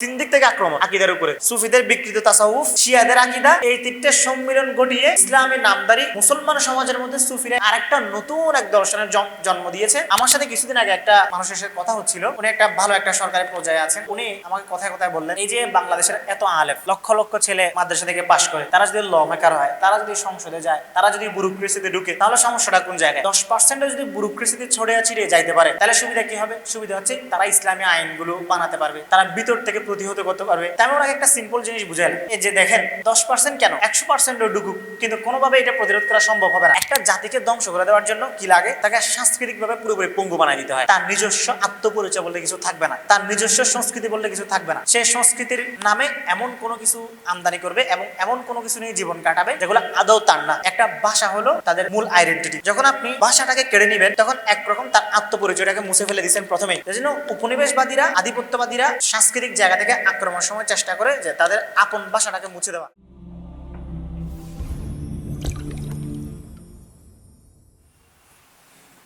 তিন দিক থেকে আক্রমণ আকীদার উপরে, সুফিদের বিকৃত তাসাউফ, শিয়াদের আকীদা, এই তিনটে সম্মিলন ঘটিয়ে ইসলামের নামদারি মুসলমান সমাজের মধ্যে সুফিরা আরেকটা নতুন এক দর্শনের জন্ম দিয়েছে। আমার সাথে কিছুদিন আগে একটা মানুষের সাথে কথা হচ্ছিল, উনি একটা ভালো একটা সরকারি পর্যায়ে আছেন। উনি আমাকে কথায় কথায় বললেন, এই যে বাংলাদেশের এত আলেম, লক্ষ লক্ষ ছেলে মাদ্রাসা থেকে পাশ করে, তারা যদি ল মেকার হয়, তারা যদি সংসদে যায়, তারা যদি ব্যুরোক্রেসিতে ঢুকে, তাহলে সমস্যাটা কোন জায়গায়? 10% যদি ব্যুরোক্রেসিতে ছড়িয়ে ছিড়িয়ে যাইতে পারে, তাহলে সুবিধা কি হবে? সুবিধা হচ্ছে তারা ইসলামী আইনগুলো বানাতে পারবে, তারা ভিতর থেকে প্রতিহত করতে পারবে। তেমন একটা সিম্পল জিনিস বুঝালেন, এই যে দেখেন 10% কেন 100% ঢুকুক, কিন্তু কোনোভাবে এটা প্রতিরোধ করা সম্ভব হবে না। একটা জাতিকে ধ্বংস করে দেওয়ার জন্য কি লাগে? তাকে সাংস্কৃতিকভাবে পুরোপুরি পঙ্গু বানাই দিতে হয়। তার নিজস্ব আত্মপরিচয় বলতে কিছু থাকবে না, তার নিজস্ব সংস্কৃতি বলতে কিছু থাকবে না। সেই সংস্কৃতির নামে এমন কোনো কিছু আমদানি করবে এবং এমন কোনো কিছু নিয়ে জীবন কাটাবে যেগুলো আদৌ তার না। একটা ভাষা হলো তাদের মূল আইডেন্টিটি। যখন আপনি ভাষাটাকে কেড়ে নিবেন, তখন একরকম তার আত্মপরিচয়টাকে মুছে ফেলে দিচ্ছেন প্রথমেই। এই জন্য উপনিবেশবাদীরা, আধিপত্যবাদীরা সাংস্কৃতিক জায়গা থেকে আক্রমণ সময় চেষ্টা করে যে তাদের আপন ভাষাটাকে মুছে দেওয়া।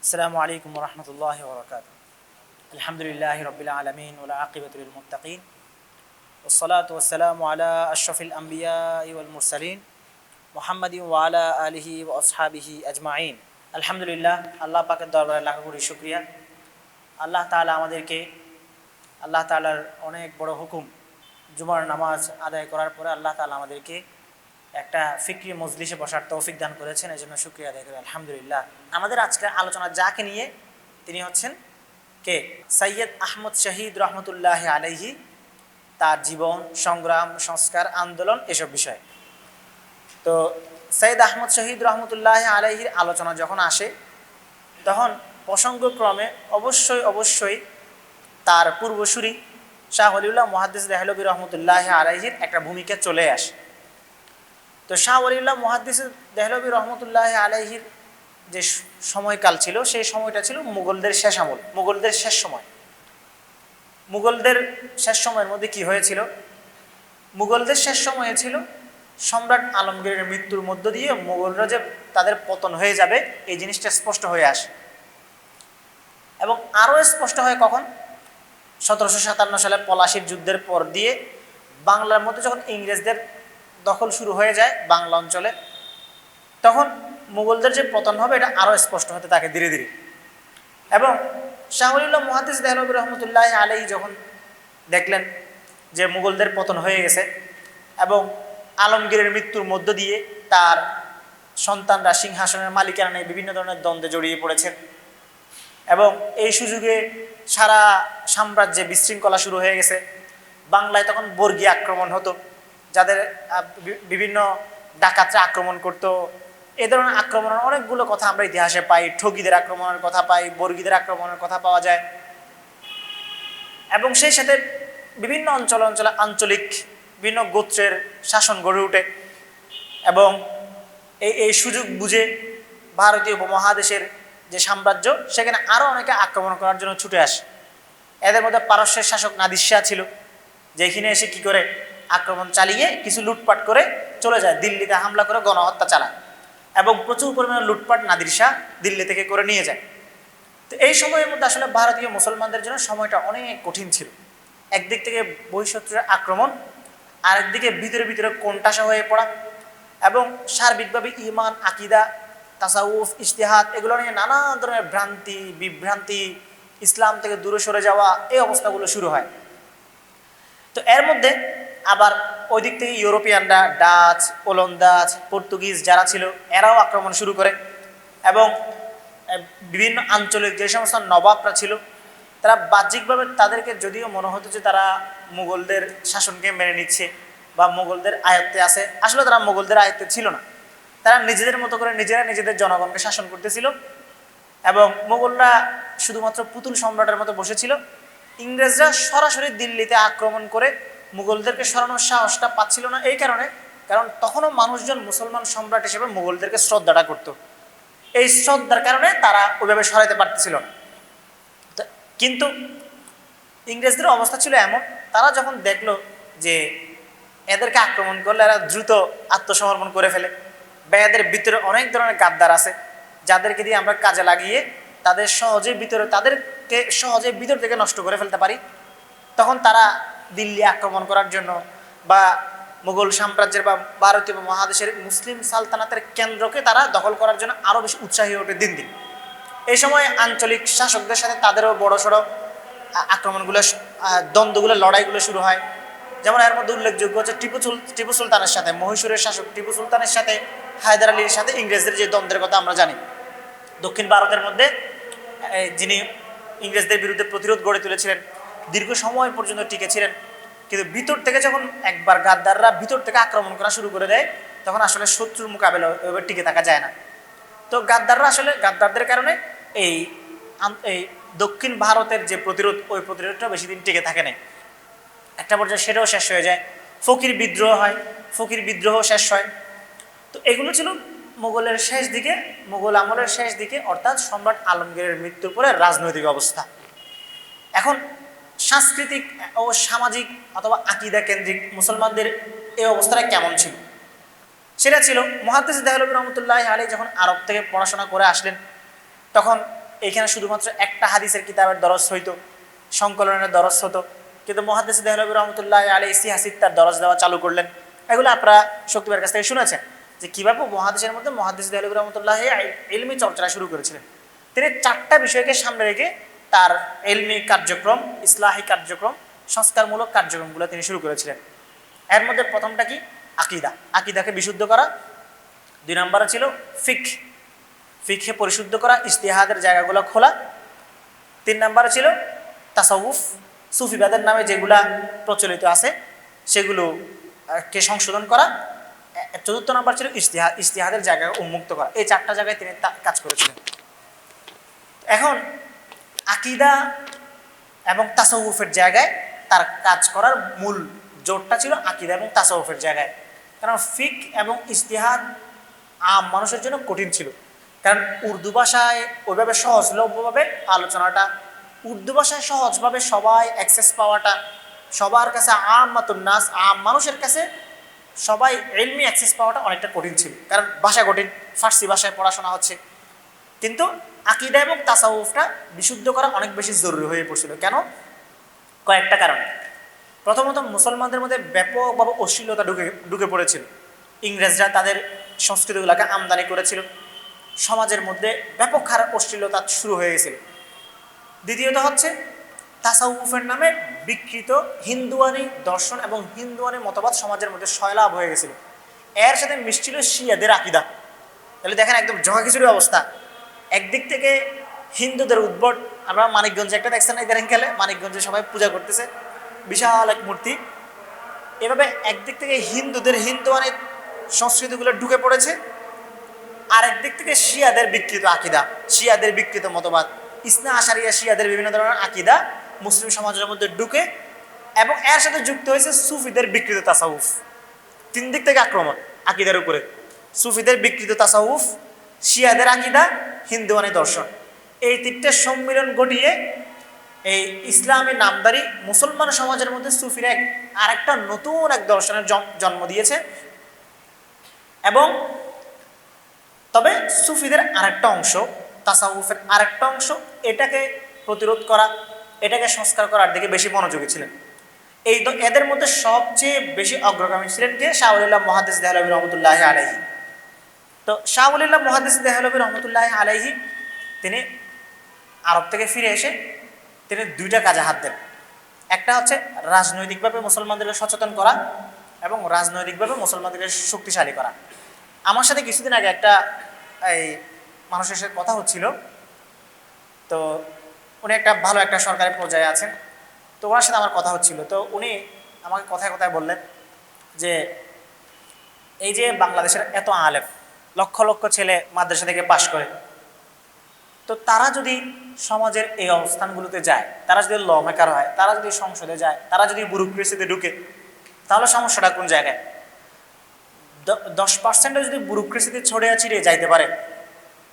আসসালামু আলাইকুম ওয়া রাহমাতুল্লাহি ওয়া বারাকাতুহু। আলহামদুলিল্লাহি রাব্বিল আলামিন ওয়া আকিবাতুল লিল মুত্তাকিন ওয়াস সালাতু ওয়াস সালামু আলা আশরাফিল আমবিয়াই ওয়াল মুরসালিন মুহাম্মাদিন ওয়া আলা আলিহি ওয়া আসহাবিহি আজমাইন। আলহামদুলিল্লাহ, আল্লাহ পাকের দরবারে লাখ কোটি শুকরিয়া। আল্লাহ তাআলা আমাদেরকে, আল্লাহ তাআলার অনেক বড় হুকুম, জুমার নামাজ আদায় করার পরে আল্লাহ তাআলা আমাদেরকে একটা ফিকরি মজলিসে বসার তৌফিক দান করেছেন, এই জন্য শুকরিয়া আদায় করি আলহামদুলিল্লাহ। আমাদের আজকের আলোচনা যাকে নিয়ে, তিনি হচ্ছেন কে? সৈয়দ আহমদ শহীদ রহমতুল্লাহ আলাইহি, তার জীবন, সংগ্রাম, সংস্কার, আন্দোলন, এসব বিষয়। তো সৈয়দ আহমদ শহীদ রহমতুল্লাহ আলাইহির আলোচনা যখন আসে, তখন প্রসঙ্গক্রমে অবশ্যই তার পূর্বসূরি শাহ ওলিউল্লাহ মুহাদ্দিস দেহলভী রহমতুল্লাহ আলাইহির একটা ভূমিকা চলে আসে। তো শাহ ওলিউল্লাহ মুহাদ্দিস দেহলভী রহমতুল্লাহ আলাইহির যে সময়কাল ছিল, সেই সময়টা ছিল মুঘলদের শেষ আমল, মুঘলদের শেষ সময়। মুঘলদের শেষ সময়ের মধ্যে কি হয়েছিল? মুঘলদের শেষ সময়ে ছিল সম্রাট আলমগীরের মৃত্যুর মধ্য দিয়ে মুঘলরা যে তাদের পতন হয়ে যাবে, এই জিনিসটা স্পষ্ট হয়ে আসে। এবং আরও স্পষ্ট হয় কখন? 1757 সালে পলাশির যুদ্ধের পর দিয়ে বাংলার মধ্যে যখন ইংরেজদের দখল শুরু হয়ে যায় বাংলা অঞ্চলে, তখন মুঘলদের যে পতন হবে এটা আরও স্পষ্ট হতে থাকে ধীরে ধীরে। এবং শাহ ওলিউল্লাহ মুহাদ্দিস দেহলভী রহমতুল্লাহ আলাইহি যখন দেখলেন যে মুঘলদের পতন হয়ে গেছে এবং আলমগীরের মৃত্যুর মধ্য দিয়ে তার সন্তানরা সিংহাসনের মালিকানা নিয়ে বিভিন্ন ধরনের দ্বন্দ্বে জড়িয়ে পড়েছেন, এবং এই সুযোগে সারা সাম্রাজ্যে বিশৃঙ্খলা শুরু হয়ে গেছে। বাংলায় তখন বর্গী আক্রমণ হতো, যাদের বিভিন্ন ডাকাতরা আক্রমণ করতো। এ ধরনের আক্রমণের অনেকগুলো কথা আমরা ইতিহাসে পাই। ঠগীদের আক্রমণের কথা পাই, বর্গীদের আক্রমণের কথা পাওয়া যায়। এবং সেই সাথে বিভিন্ন অঞ্চলে আঞ্চলিক বিভিন্ন গোত্রের শাসন গড়ে ওঠে। এবং এই সুযোগ বুঝে ভারতীয় উপমহাদেশের যে সাম্রাজ্য, সেখানে আরও অনেকে আক্রমণ করার জন্য ছুটে আসে। এদের মধ্যে পারস্যের শাসক নাদির শাহ ছিল, যেখানে এসে কি করে আক্রমণ চালিয়ে কিছু লুটপাট করে চলে যায়, দিল্লিতে হামলা করে গণহত্যা চালায় এবং প্রচুর পরিমাণে লুটপাট নাদির শাহ দিল্লি থেকে করে নিয়ে যায়। তো এই সময়ের মধ্যে আসলে ভারতীয় মুসলমানদের জন্য সময়টা অনেক কঠিন ছিল। একদিক থেকে বহিঃশত্রুর আক্রমণ, আরেকদিকে ভিতরে ভিতরে কোণঠাসা হয়ে পড়া, এবং সার্বিকভাবে ঈমান, আকীদা, তাসাউফ, ইজতিহাদ, এগুলো নিয়ে নানা ধরনের ভ্রান্তি, বিভ্রান্তি, ইসলাম থেকে দূরে সরে যাওয়া, এই অবস্থাগুলো শুরু হয়। তো এর মধ্যে আবার ওই দিক থেকে ইউরোপিয়ানরা, ডাচ, ওলন্দাজ, পর্তুগিজ যারা ছিল, এরাও আক্রমণ শুরু করে। এবং বিভিন্ন আঞ্চলিক যে সমস্ত নবাবরা ছিল, তারা বাহ্যিকভাবে তাদেরকে যদিও মনে হতো যে তারা মুঘলদের শাসনকে মেনে নিচ্ছে বা মুঘলদের আয়ত্তে আছে, আসলে তারা মুঘলদের আয়ত্তে ছিল না। তারা নিজেদের মতো করে নিজেরা নিজেদের জনগণকে শাসন করতেছিল। এবং মুঘলরা শুধুমাত্র পুতুল সম্রাটের মতো বসেছিল। ইংরেজরা সরাসরি দিল্লিতে আক্রমণ করে মুঘলদেরকে সরানোর সাহসটা পাচ্ছিল না। এই কারণ তখনও মানুষজন মুসলমান সম্রাট হিসেবে মুঘলদেরকে শ্রদ্ধাটা করত। এই শ্রদ্ধার কারণে তারা ওইভাবে সরাইতে পারতেছিল না। কিন্তু ইংরেজদের অবস্থা ছিল এমন, তারা যখন দেখলো যে এদেরকে আক্রমণ করলে এরা দ্রুত আত্মসমর্পণ করে ফেলে, বা এদের ভিতরে অনেক ধরনের গাদ্দার আছে যাদেরকে দিয়ে আমরা কাজে লাগিয়ে তাদেরকে সহজে ভিতর থেকে নষ্ট করে ফেলতে পারি, তখন তারা দিল্লি আক্রমণ করার জন্য বা মুঘল সাম্রাজ্যের বা ভারতীয় মহাদেশের মুসলিম সালতানাতের কেন্দ্রকে তারা দখল করার জন্য আরও বেশি উৎসাহী ওঠে দিন দিন। এই সময় আঞ্চলিক শাসকদের সাথে তাদেরও বড় সড়ো আক্রমণগুলো, দ্বন্দ্বগুলো, লড়াইগুলো শুরু হয়। যেমন এর মধ্যে উল্লেখযোগ্য হচ্ছে টিপু সুলতানের সাথে, মহীশূরের শাসক টিপু সুলতানের সাথে হায়দার আলীর সাথে ইংরেজদের যে দ্বন্দ্বের কথা আমরা জানি। দক্ষিণ ভারতের মধ্যে যিনি ইংরেজদের বিরুদ্ধে প্রতিরোধ গড়ে তুলেছিলেন, দীর্ঘ সময় পর্যন্ত টিকে ছিলেন, কিন্তু ভিতর থেকে যখন একবার গাদ্দাররা ভিতর থেকে আক্রমণ করা শুরু করে দেয় তখন আসলে শত্রুর মোকাবেলা এভাবে টিকে থাকা যায় না। তো গাদ্দারদের কারণে এই দক্ষিণ ভারতের যে প্রতিরোধ, ওই প্রতিরোধটা বেশি দিন টিকে থাকে নাই। একটা পর্যায়ে সেটাও শেষ হয়ে যায়, ফকির বিদ্রোহ হয়, ফকির বিদ্রোহ শেষ হয়। তো এগুলো ছিল মুঘলের শেষ দিকে, মুঘল আমলের শেষ দিকে, অর্থাৎ সম্রাট আলমগীরের মৃত্যুর পরে রাজনৈতিক অবস্থা। এখন সাংস্কৃতিক ও সামাজিক অথবা আকীদা কেন্দ্রিক মুসলমানদের এই অবস্থাটা কেমন ছিল? সেটা ছিল, মুহাদ্দিস দেহলভী রহমতুল্লাহি আলাইহি যখন আরব থেকে পড়াশোনা করে আসলেন তখন এইখানে শুধুমাত্র একটা হাদিসের কিতাবের দরস হইতো, সংকলনের দরস হতো, কিন্তু মুহাদ্দিস দেহলভী রহমতুল্লাহি আলাইহি সিহাসিত্তার দরস দেওয়া চালু করলেন। এগুলো আপনারা শক্তিবার কাছ থেকে শুনেছেন যে কীভাবে মুহাদ্দিসের মধ্যে মুহাদ্দিস দেহলভী রহমতুল্লাহি ইলমি চর্চা শুরু করেছিলেন। তিনি 4টা বিষয়কে সামনে রেখে তার ইলমি কার্যক্রম, ইসলাহি কার্যক্রম, সংস্কারমূলক কার্যক্রমগুলো তিনি শুরু করেছিলেন। এর মধ্যে প্রথমটা কি? আকিদা, আকিদাকে বিশুদ্ধ করা। 2 নম্বরে ছিল ফিকহে পরিশুদ্ধ করা, ইজতিহাদের জায়গাগুলো খোলা। 3 নম্বরে ছিল তাসাউফ, সুফিবাদের নামে যেগুলা প্রচলিত আছে সেগুলোকে সংশোধন করা। 4র্থ নম্বর ছিল ইজতিহাদের জায়গা উন্মুক্ত করা। এই 4টা জায়গায় তিনি কাজ করেছিলেন। এখন আকিদা এবং তাসাউফের জায়গায় তার কাজ করার মূল জোরটা ছিল আকিদা এবং তাসাউফের জায়গায়। কারণ ফিক এবং ইজতিহাদ আম মানুষের জন্য কঠিন ছিল, কারণ উর্দু ভাষায় ওইভাবে সহজলভ্যভাবে আলোচনাটা, উর্দু ভাষায় সহজভাবে সবাই অ্যাক্সেস পাওয়াটা, সবার কাছে নাস, আম মানুষের কাছে সবাই ইলমি অ্যাক্সেস পাওয়াটা অনেকটা কঠিন ছিল, কারণ ভাষা কঠিন, ফার্সি ভাষায় পড়াশোনা হচ্ছে। কিন্তু আকিদা এবং তাসাউফটা বিশুদ্ধ করা অনেক বেশি জরুরি হয়ে পড়ছিল। কেন? কয়েকটা কারণে। প্রথমত, মুসলমানদের মধ্যে ব্যাপকভাবে অশ্লীলতা ঢুকে পড়েছিল। ইংরেজরা তাদের সংস্কৃতিগুলোকে আমদানি করেছিল, সমাজের মধ্যে ব্যাপক হারে অশ্লীলতা শুরু হয়ে গেছিল। দ্বিতীয়ত হচ্ছে তাসাউফের নামে বিকৃত হিন্দুয়ানি দর্শন এবং হিন্দুয়ানি মতবাদ সমাজের মধ্যে সয়লাভ হয়ে গেছিল। এর সাথে মিশছিল শিয়াদের আকিদা। তাহলে দেখেন একদম জগাখিচুড়ি অবস্থা। একদিক থেকে হিন্দুদের উদ্ভট, আমরা মানিকগঞ্জে একটা দেখছেন না ইদানিং কালে, মানিকগঞ্জে সবাই পূজা করতেছে বিশাল এক মূর্তি। এভাবে একদিক থেকে হিন্দুদের হিন্দুয়ানি সংস্কৃতিগুলো ঢুকে পড়েছে, আর একদিক থেকে শিয়াদের বিকৃত আকিদা, শিয়াদের বিকৃত মতবাদ, ইসনা আশারিয়া শিয়াদের বিভিন্ন ধরনের আকিদা মুসলিম সমাজের মধ্যে ঢুকে, এবং এর সাথে যুক্ত হয়েছে সুফিদের বিকৃত তাসাউফ। 3 দিক থেকে আক্রমণ আকিদার উপরে: সুফিদের বিকৃত তাসাউফ, শিয়াদের আকিদা, হিন্দুয়ানি দর্শন। এই 3টার সম্মিলন ঘটিয়ে এই ইসলামী নামদারি মুসলমান সমাজের মধ্যে সুফিরা আরেকটা নতুন এক দর্শনের জন্ম দিয়েছে। এবং তবে সুফিদের আরেকটা অংশ, তাসাউফের আরেকটা অংশ, এটাকে প্রতিরোধ করা, এটাকে সংস্কার করার দিকে বেশি মনোযোগী ছিলেন। এদের মধ্যে সবচেয়ে বেশি অগ্রগামী ছিলেন কে? শাহ ওলিল্লাহ মুহাদ্দিস দেহলভী রহমতুল্লাহি আলাইহি। তো শাহ ওলিল্লাহ মুহাদ্দিস দেহলভী রহমতুল্লাহি আলাইহি তিনি আরব থেকে ফিরে এসে তিনি 2টা কাজে হাত দেন। একটা হচ্ছে রাজনৈতিকভাবে মুসলমানদেরকে সচেতন করা এবং রাজনৈতিকভাবে মুসলমানদেরকে শক্তিশালী করা। আমার সাথে কিছুদিন আগে একটা মানুষের সাথে কথা হচ্ছিল, তো উনি একটা ভালো একটা সরকারি পর্যায়ে আছেন, তো ওনার সাথে আমার কথা হচ্ছিল। তো উনি আমাকে কথায় কথায় বললেন যে এই যে বাংলাদেশের এত আলেম, লক্ষ লক্ষ ছেলে মাদ্রাসা থেকে পাশ করে, তো তারা যদি সমাজের এই অবস্থানগুলোতে যায়, তারা যদি ল মেকার হয়, তারা যদি সংসদে যায়, তারা যদি ব্যুরোক্রেসিতে ঢুকে, তাহলে সমস্যাটা কোন জায়গায়? 10% যদি ব্যুরোক্রেসিতে ছড়িয়ে ছিড়িয়ে যাইতে পারে,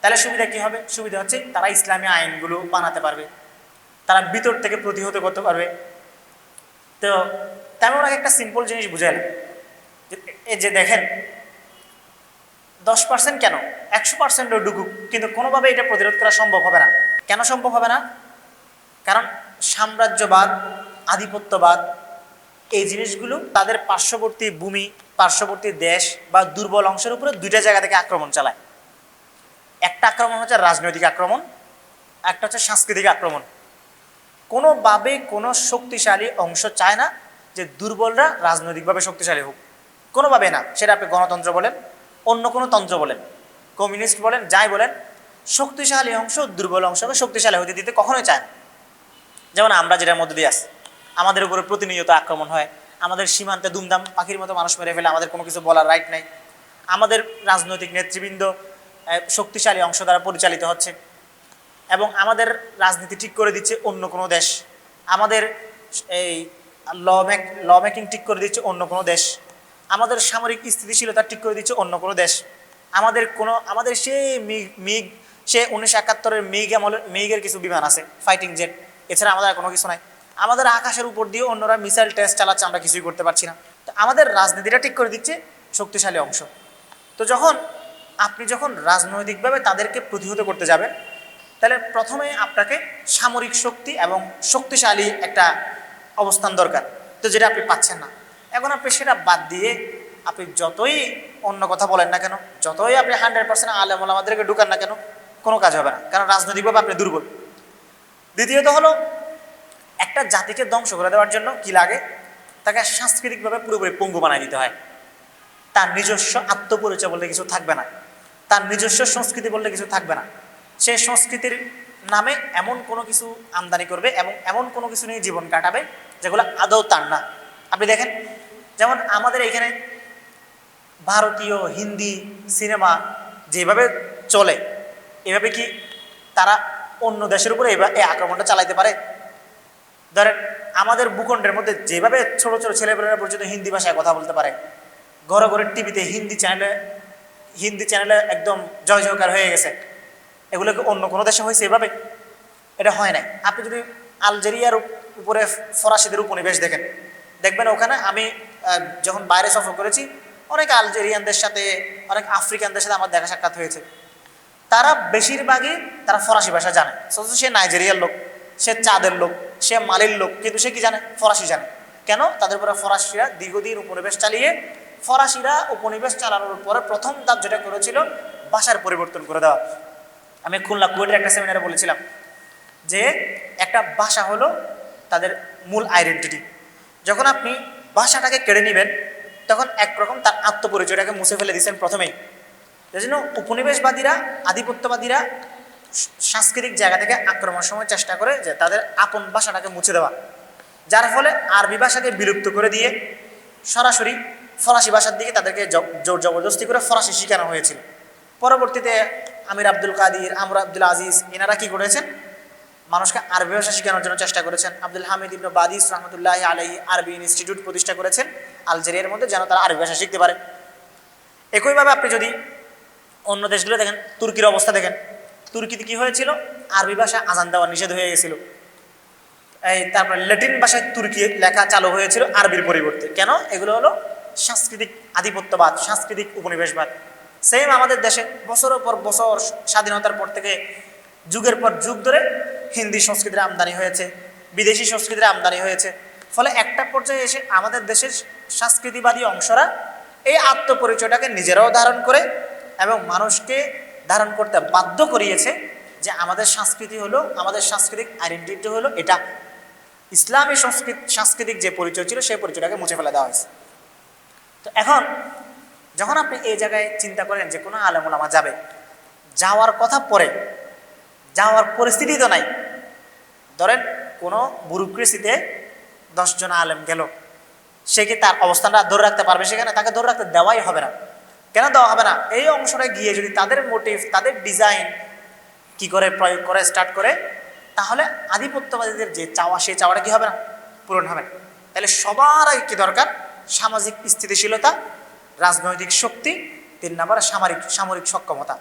তাহলে সুবিধা কি হবে? সুবিধা হচ্ছে তারা ইসলামী আইনগুলো বানাতে পারবে, তারা ভিতর থেকে প্রতিহত করতে পারবে। তো তেমন একটা সিম্পল জিনিস বুঝালেন যে দেখেন 10% কেন 100%ও ঢুকুক, কিন্তু কোনোভাবে এটা প্রতিরোধ করা সম্ভব হবে না। কেন সম্ভব হবে না? কারণ সাম্রাজ্যবাদ, আধিপত্যবাদ, এই জিনিসগুলো তাদের পার্শ্ববর্তী ভূমি, পার্শ্ববর্তী দেশ বা দুর্বল অংশের উপরে দুইটা জায়গা থেকে আক্রমণ চালায়। একটা আক্রমণ হচ্ছে রাজনৈতিক আক্রমণ, একটা হচ্ছে সাংস্কৃতিক আক্রমণ। কোনোভাবে কোনো শক্তিশালী অংশ চায় না যে দুর্বলরা রাজনৈতিকভাবে শক্তিশালী হোক, কোনোভাবে না। সেটা আপনি গণতন্ত্র বলেন, অন্য কোনো তন্ত্র বলেন, কমিউনিস্ট বলেন, যাই বলেন, শক্তিশালী অংশ দুর্বল অংশকে শক্তিশালী হতে দিতে কখনোই চায় না। যেমন আমরা যেটার মধ্যে দিয়ে আসি, আমাদের উপরে প্রতিনিয়ত আক্রমণ হয়, আমাদের সীমান্তে দুমদাম পাখির মতো মানুষ মেরে ফেলে, আমাদের কোনো কিছু বলার রাইট নাই। আমাদের রাজনৈতিক নেতৃবৃন্দ শক্তিশালী অংশ দ্বারা পরিচালিত হচ্ছে এবং আমাদের রাজনীতি ঠিক করে দিচ্ছে অন্য কোনো দেশ, আমাদের এই ল মেকিং ঠিক করে দিচ্ছে অন্য কোনো দেশ, আমাদের সামরিক স্থিতিশীলতা ঠিক করে দিচ্ছে অন্য কোনো দেশ। আমাদের সেই মিগ সে 1971-এর মিগের কিছু বিমান আছে, ফাইটিং জেট, এছাড়া আমাদের কোনো কিছু নাই। আমাদের আকাশের উপর দিয়ে অন্যরা মিসাইল টেস্ট চালাচ্ছে, আমরা কিছুই করতে পারছি না। তো আমাদের রাজনীতিটা ঠিক করে দিচ্ছে শক্তিশালী অংশ। তো আপনি যখন রাজনৈতিকভাবে তাদেরকে প্রতিহত করতে যাবেন, তাহলে প্রথমে আপনাকে সামরিক শক্তি এবং শক্তিশালী একটা অবস্থান দরকার, তো যেটা আপনি পাচ্ছেন না। এখন আপনি সেটা বাদ দিয়ে আপনি যতই অন্য কথা বলেন না কেন, যতই আপনি 100% আলেম ওলামাদেরকে ঢুকান না কেন, কোনো কাজ হবে না, কারণ রাজনৈতিকভাবে আপনি দুর্বল। দ্বিতীয়ত হলো, একটা জাতিকে ধ্বংস করে দেওয়ার জন্য কি লাগে, তাকে সাংস্কৃতিকভাবে পুরোপুরি পঙ্গু বানায় দিতে হয়। তার নিজস্ব আত্মপরিচয় বলতে কিছু থাকবে না, তার নিজস্ব সংস্কৃতি বলতে কিছু থাকবে না। সে সংস্কৃতির নামে এমন কোনো কিছু আমদানি করবে এবং এমন কোনো কিছু নিয়ে জীবন কাটাবে যেগুলো আদৌ তার না। আপনি দেখেন, যেমন আমাদের এখানে ভারতীয় হিন্দি সিনেমা যেভাবে চলে, এভাবে কি তারা অন্য দেশের উপরে এই আক্রমণটা চালাইতে পারে? ধরেন আমাদের ভূখণ্ডের মধ্যে যেভাবে ছোট ছোট ছেলেপেলেরা পর্যন্ত হিন্দি ভাষায় কথা বলতে পারে, ঘরে ঘরে টিভিতে হিন্দি চ্যানেলে একদম জয় জয়কার হয়ে গেছে, এগুলোকে অন্য কোনো দেশে হয়েছে এভাবে? এটা হয় নাই। আপনি যদি আলজেরিয়ার উপরে ফরাসিদের উপনিবেশ দেখবেন ওখানে আমি যখন বাইরে সফর করেছি, অনেক আলজেরিয়ানদের সাথে, অনেক আফ্রিকানদের সাথে আমার দেখা সাক্ষাৎ হয়েছে। তারা বেশিরভাগই তারা ফরাসি ভাষা জানে। সে নাইজেরিয়ার লোক, সে চাঁদের লোক, সে মালির লোক, কিন্তু সে কি জানে? ফরাসি জানে। কেন? তাদের উপরে ফরাসিরা দীর্ঘদিন উপনিবেশ চালিয়ে, ফরাসিরা উপনিবেশ চালানোর পরে প্রথম ধাপ যেটা করেছিল, ভাষার পরিবর্তন করে দেওয়া। আমি খুলনা কুয়েটের একটা সেমিনারে বলেছিলাম যে একটা ভাষা হলো তাদের মূল আইডেন্টিটি। যখন আপনি ভাষাটাকে কেড়ে নেবেন, তখন একরকম তার আত্মপরিচয়টাকে মুছে ফেলে দিচ্ছেন প্রথমেই। এই জন্য উপনিবেশবাদীরা, আধিপত্যবাদীরা সাংস্কৃতিক জায়গা থেকে আক্রমণের সময় চেষ্টা করে যে তাদের আপন ভাষাটাকে মুছে দেওয়া, যার ফলে আরবি ভাষাকে বিলুপ্ত করে দিয়ে সরাসরি ফরাসি ভাষার দিকে তাদেরকে জোর জবরদস্তি করে ফরাসি শেখানো হয়েছিল। পরবর্তীতে আমির আব্দুল কাদির, আমর আব্দুল আজিজ, এনারা কি করেছেন? মানুষকে আরবি ভাষা শেখানোর জন্য চেষ্টা করেছেন। আব্দুল হামিদ ইবনে বাদিস রহমতুল্লাহ আলাইহি আরবি ইনস্টিটিউট প্রতিষ্ঠা করেছেন আলজেরিয়ার মধ্যে, যেন তারা আরবি ভাষা শিখতে পারে। একইভাবে আপনি যদি অন্য দেশগুলো দেখেন, তুর্কির অবস্থা দেখেন, তুর্কিতে কি হয়েছিল? আরবি ভাষা আজান দেওয়া নিষেধ হয়ে গেছিল। তারপরে ল্যাটিন ভাষায় তুর্কি লেখা চালু হয়েছিল আরবির পরিবর্তে। কেন? এগুলো হলো সাংস্কৃতিক আধিপত্যবাদ, সাংস্কৃতিক উপনিবেশবাদ। সেম আমাদের দেশে বছরের পর বছর স্বাধীনতার পর থেকে যুগের পর যুগ ধরে হিন্দি সংস্কৃতির আমদানি হয়েছে, বিদেশি সংস্কৃতির আমদানি হয়েছে। ফলে একটা পর্যায়ে এসে আমাদের দেশের সংস্কৃতিবাদী অংশরা এই আত্মপরিচয়টাকে নিজেরাও ধারণ করে এবং মানুষকে ধারণ করতে বাধ্য করিয়েছে যে আমাদের সংস্কৃতি হলো, আমাদের সাংস্কৃতিক আইডেন্টিটি হলো এটা। ইসলামী সাংস্কৃতিক যে পরিচয় ছিল সেই পরিচয়টাকে মুছে ফেলে দেওয়া হয়েছে। তো এখন যখন আপনি এই জায়গায় চিন্তা করেন যে কোনো আলেম ওলামা যাবে, যাওয়ার কথা পরে, যাওয়ার পরিস্থিতি তো নাই। ধরেন কোনো ব্যুরোক্রেসিতে 10 জন আলেম গেল, সে কি তার অবস্থানটা ধরে রাখতে পারবে? সেখানে তাকে ধরে রাখতে দেওয়াই হবে না। কেন দেওয়া হবে না? এই অংশটা গিয়ে যদি তাদের মোটিভ, তাদের ডিজাইন কি করে প্রয়োগ করে স্টার্ট করে, তাহলে আধিপত্যবাদীদের যে চাওয়া, সেই চাওয়াটা কি হবে না? পূরণ হবে না। তাহলে সবার আগে কি দরকার? সামাজিক স্থিতিশীলতা, রাজনৈতিক শক্তি, 3 নম্বরে সামরিক সক্ষমতা।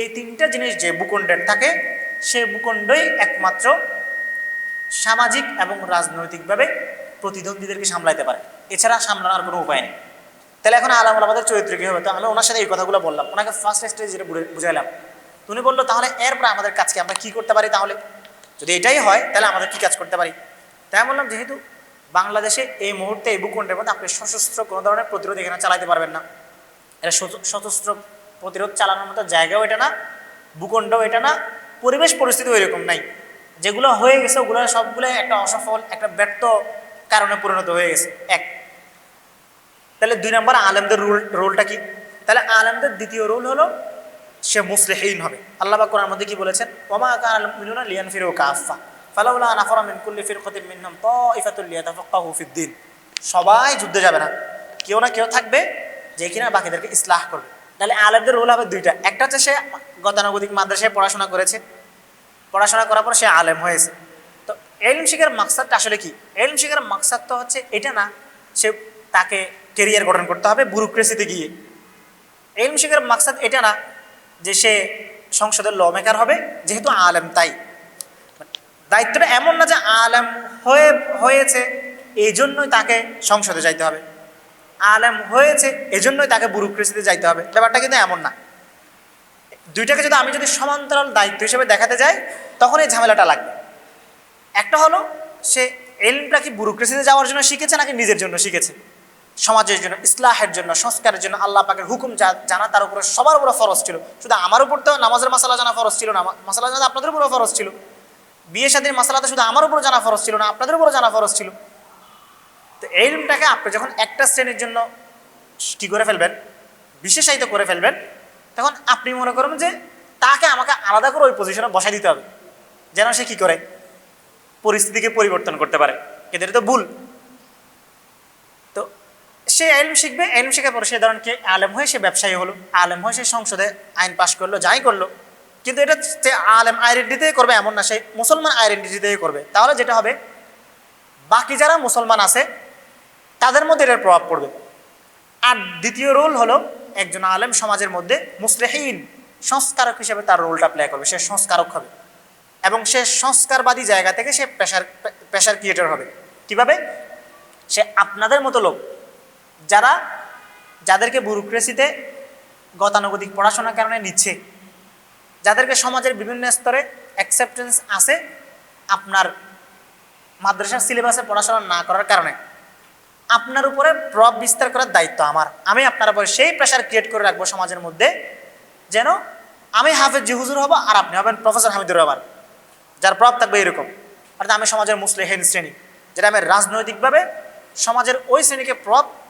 এই 3টা জিনিস যে ভূখণ্ডের থাকে, সে ভূখণ্ডই একমাত্র সামাজিক এবং রাজনৈতিকভাবে প্রতিদ্বন্দ্বীদেরকে সামলাইতে পারে। এছাড়া সামলানোর কোনো উপায় নেই। তাহলে এখন আলাম আলামাদের চরিত্র কী হবে? তো আমি ওনার সাথে এই কথাগুলো বললাম, ওনাকে ফার্স্ট স্টেজ যেটা বুঝাইলাম। উনি বললো তাহলে এরপরে আমাদের কাজকে আমরা কী করতে পারি? তাহলে যদি এটাই হয় তাহলে আমাদের কী কাজ করতে পারি? তাই বললাম যেহেতু বাংলাদেশে এই মুহূর্তে এই ভূখণ্ডের মধ্যে আপনি সশস্ত্র কোনো ধরনের প্রতিরোধ এখানে চালাতে পারবেন না। এটা সশস্ত্র প্রতিরোধ চালানোর মতো জায়গাও এটা না, ভূখণ্ডও এটা না, পরিবেশ পরিস্থিতি ওই রকম নাই। যেগুলো হয়ে গেছে ওগুলো সবগুলো একটা অসফল, একটা ব্যর্থ কারণে পরিণত হয়ে গেছে। এক, তাহলে 2 নম্বর আলেমদের রোলটা কি? তাহলে আলেমদের দ্বিতীয় রোল হলো সে মুসলিহীন হবে। আল্লাহ পাক কোরআনের মধ্যে কি বলেছেন? ওমা কানাল মুমিনুনা লিয়ানফিরু কাফা ফালাউলা নাফারা মিন কুল্লি ফিরকাতিন মিনহুম তাইফাতুল লিয়াতাফাক্কাহু ফিদ্দিন। সবাই যুদ্ধে যাবে না, কেউ না কেউ থাকবে যে কিনা বাকিদেরকে ইসলাহ করবে। তাহলে আলেমদের রোল হবে 2টা। একটা হচ্ছে সে গতানুগতিক মাদ্রাসায় পড়াশোনা করেছে, পড়াশোনা করার পর সে আলেম হয়েছে। তো ইলম শিখার মাকসাদটা আসলে কি? ইলম শিখার মাকসাদ তো হচ্ছে এটা না সে তাকে কেরিয়ার গঠন করতে হবে ব্যুরোক্রেসিতে গিয়ে। ইলম শিখার মাকসাদ এটা না যে সে সংসদের ল মেকার হবে, যেহেতু আলেম তাই। দায়িত্বটা এমন না যে আলেম হয়েছে এই জন্যই তাকে সংসদে যাইতে হবে, আলেম হয়েছে এজন্যই তাকে ব্যুরোক্রেসিতে যাইতে হবে। ব্যাপারটা কিন্তু এমন না। দুইটাকে আমি যদি সমান্তরাল দায়িত্ব হিসেবে দেখাতে যাই তখন এই ঝামেলাটা লাগবে। একটা হলো সে ইলমটা কি ব্যুরোক্রেসিতে যাওয়ার জন্য শিখেছে নাকি নিজের জন্য শিখেছে, সমাজের জন্য, ইসলাহের জন্য, সংস্কারের জন্য। আল্লাহ পাকের হুকুম জানা তার উপরে সবার উপরে ফরজ ছিল। শুধু আমার উপর তো নামাজের মাসালা জানা ফরজ ছিল না, মাসালা জানা আপনাদের উপরে ফরজ ছিল। বিয়ে শাদীর মাসালা তো শুধু আমার উপর জানা ফরজ ছিল না, আপনাদের উপরে জানা ফরজ ছিল। তো এই ইলমটাকে আপনি যখন একটা শ্রেণীর জন্য কি করে ফেলবেন, বিশেষায়িত করে ফেলবেন, তখন আপনি মনে করবেন যে তাকে আমাকে আলাদা করে ওই পজিশনে বসাই দিতে হবে যেন সে কি করে পরিস্থিতিকে পরিবর্তন করতে পারে। এদের তো ভুল। তো সে ইলম শিখবে, ইলম শেখার পর সে ধরেন কি আলেম হয়ে সে ব্যবসায়ী হলো, আলেম হয়ে সে সংসদে আইন পাশ করলো, যাই করলো। কিন্তু এটা সে আলেম আইডেন্টিটিতেই করবে এমন না, সে মুসলমান আইডেন্টিটিতেই করবে। তাহলে যেটা হবে বাকি যারা মুসলমান আছে তাদের মধ্যে এটার প্রভাব পড়বে। আর দ্বিতীয় রোল হলো একজন আলেম সমাজের মধ্যে মুসলিহীন সংস্কারক হিসেবে তার রোলটা প্লে করবে। সে সংস্কারক হবে এবং সে সংস্কারবাদী জায়গা থেকে সে প্রেশার ক্রিয়েটর হবে। কিভাবে? সে আপনাদের মতো লোক যাদেরকে ব্যুরোক্রেসিতে গতানুগতিক পড়াশোনার কারণে নিচ্ছে, যাদেরকে সমাজের বিভিন্ন স্তরে অ্যাকসেপ্টেন্স আছে আপনার মাদ্রাসার সিলেবাসে পড়াশোনা না করার কারণে, আপনার উপরে প্রভাব বিস্তার করার দায়িত্ব আমার। আমি আপনার উপরে সেই প্রেশার ক্রিয়েট করে রাখবো সমাজের মধ্যে যেন আমি হাফেজ জি হুজুর হব আর আপনি হবেন প্রফেসর হামিদুর রহমান, যার প্রভাব থাকবে এরকম। অর্থাৎ আমি সমাজের মুসলিহীন শ্রেণী, যেটা আমি রাজনৈতিকভাবে সমাজের ওই শ্রেণীকে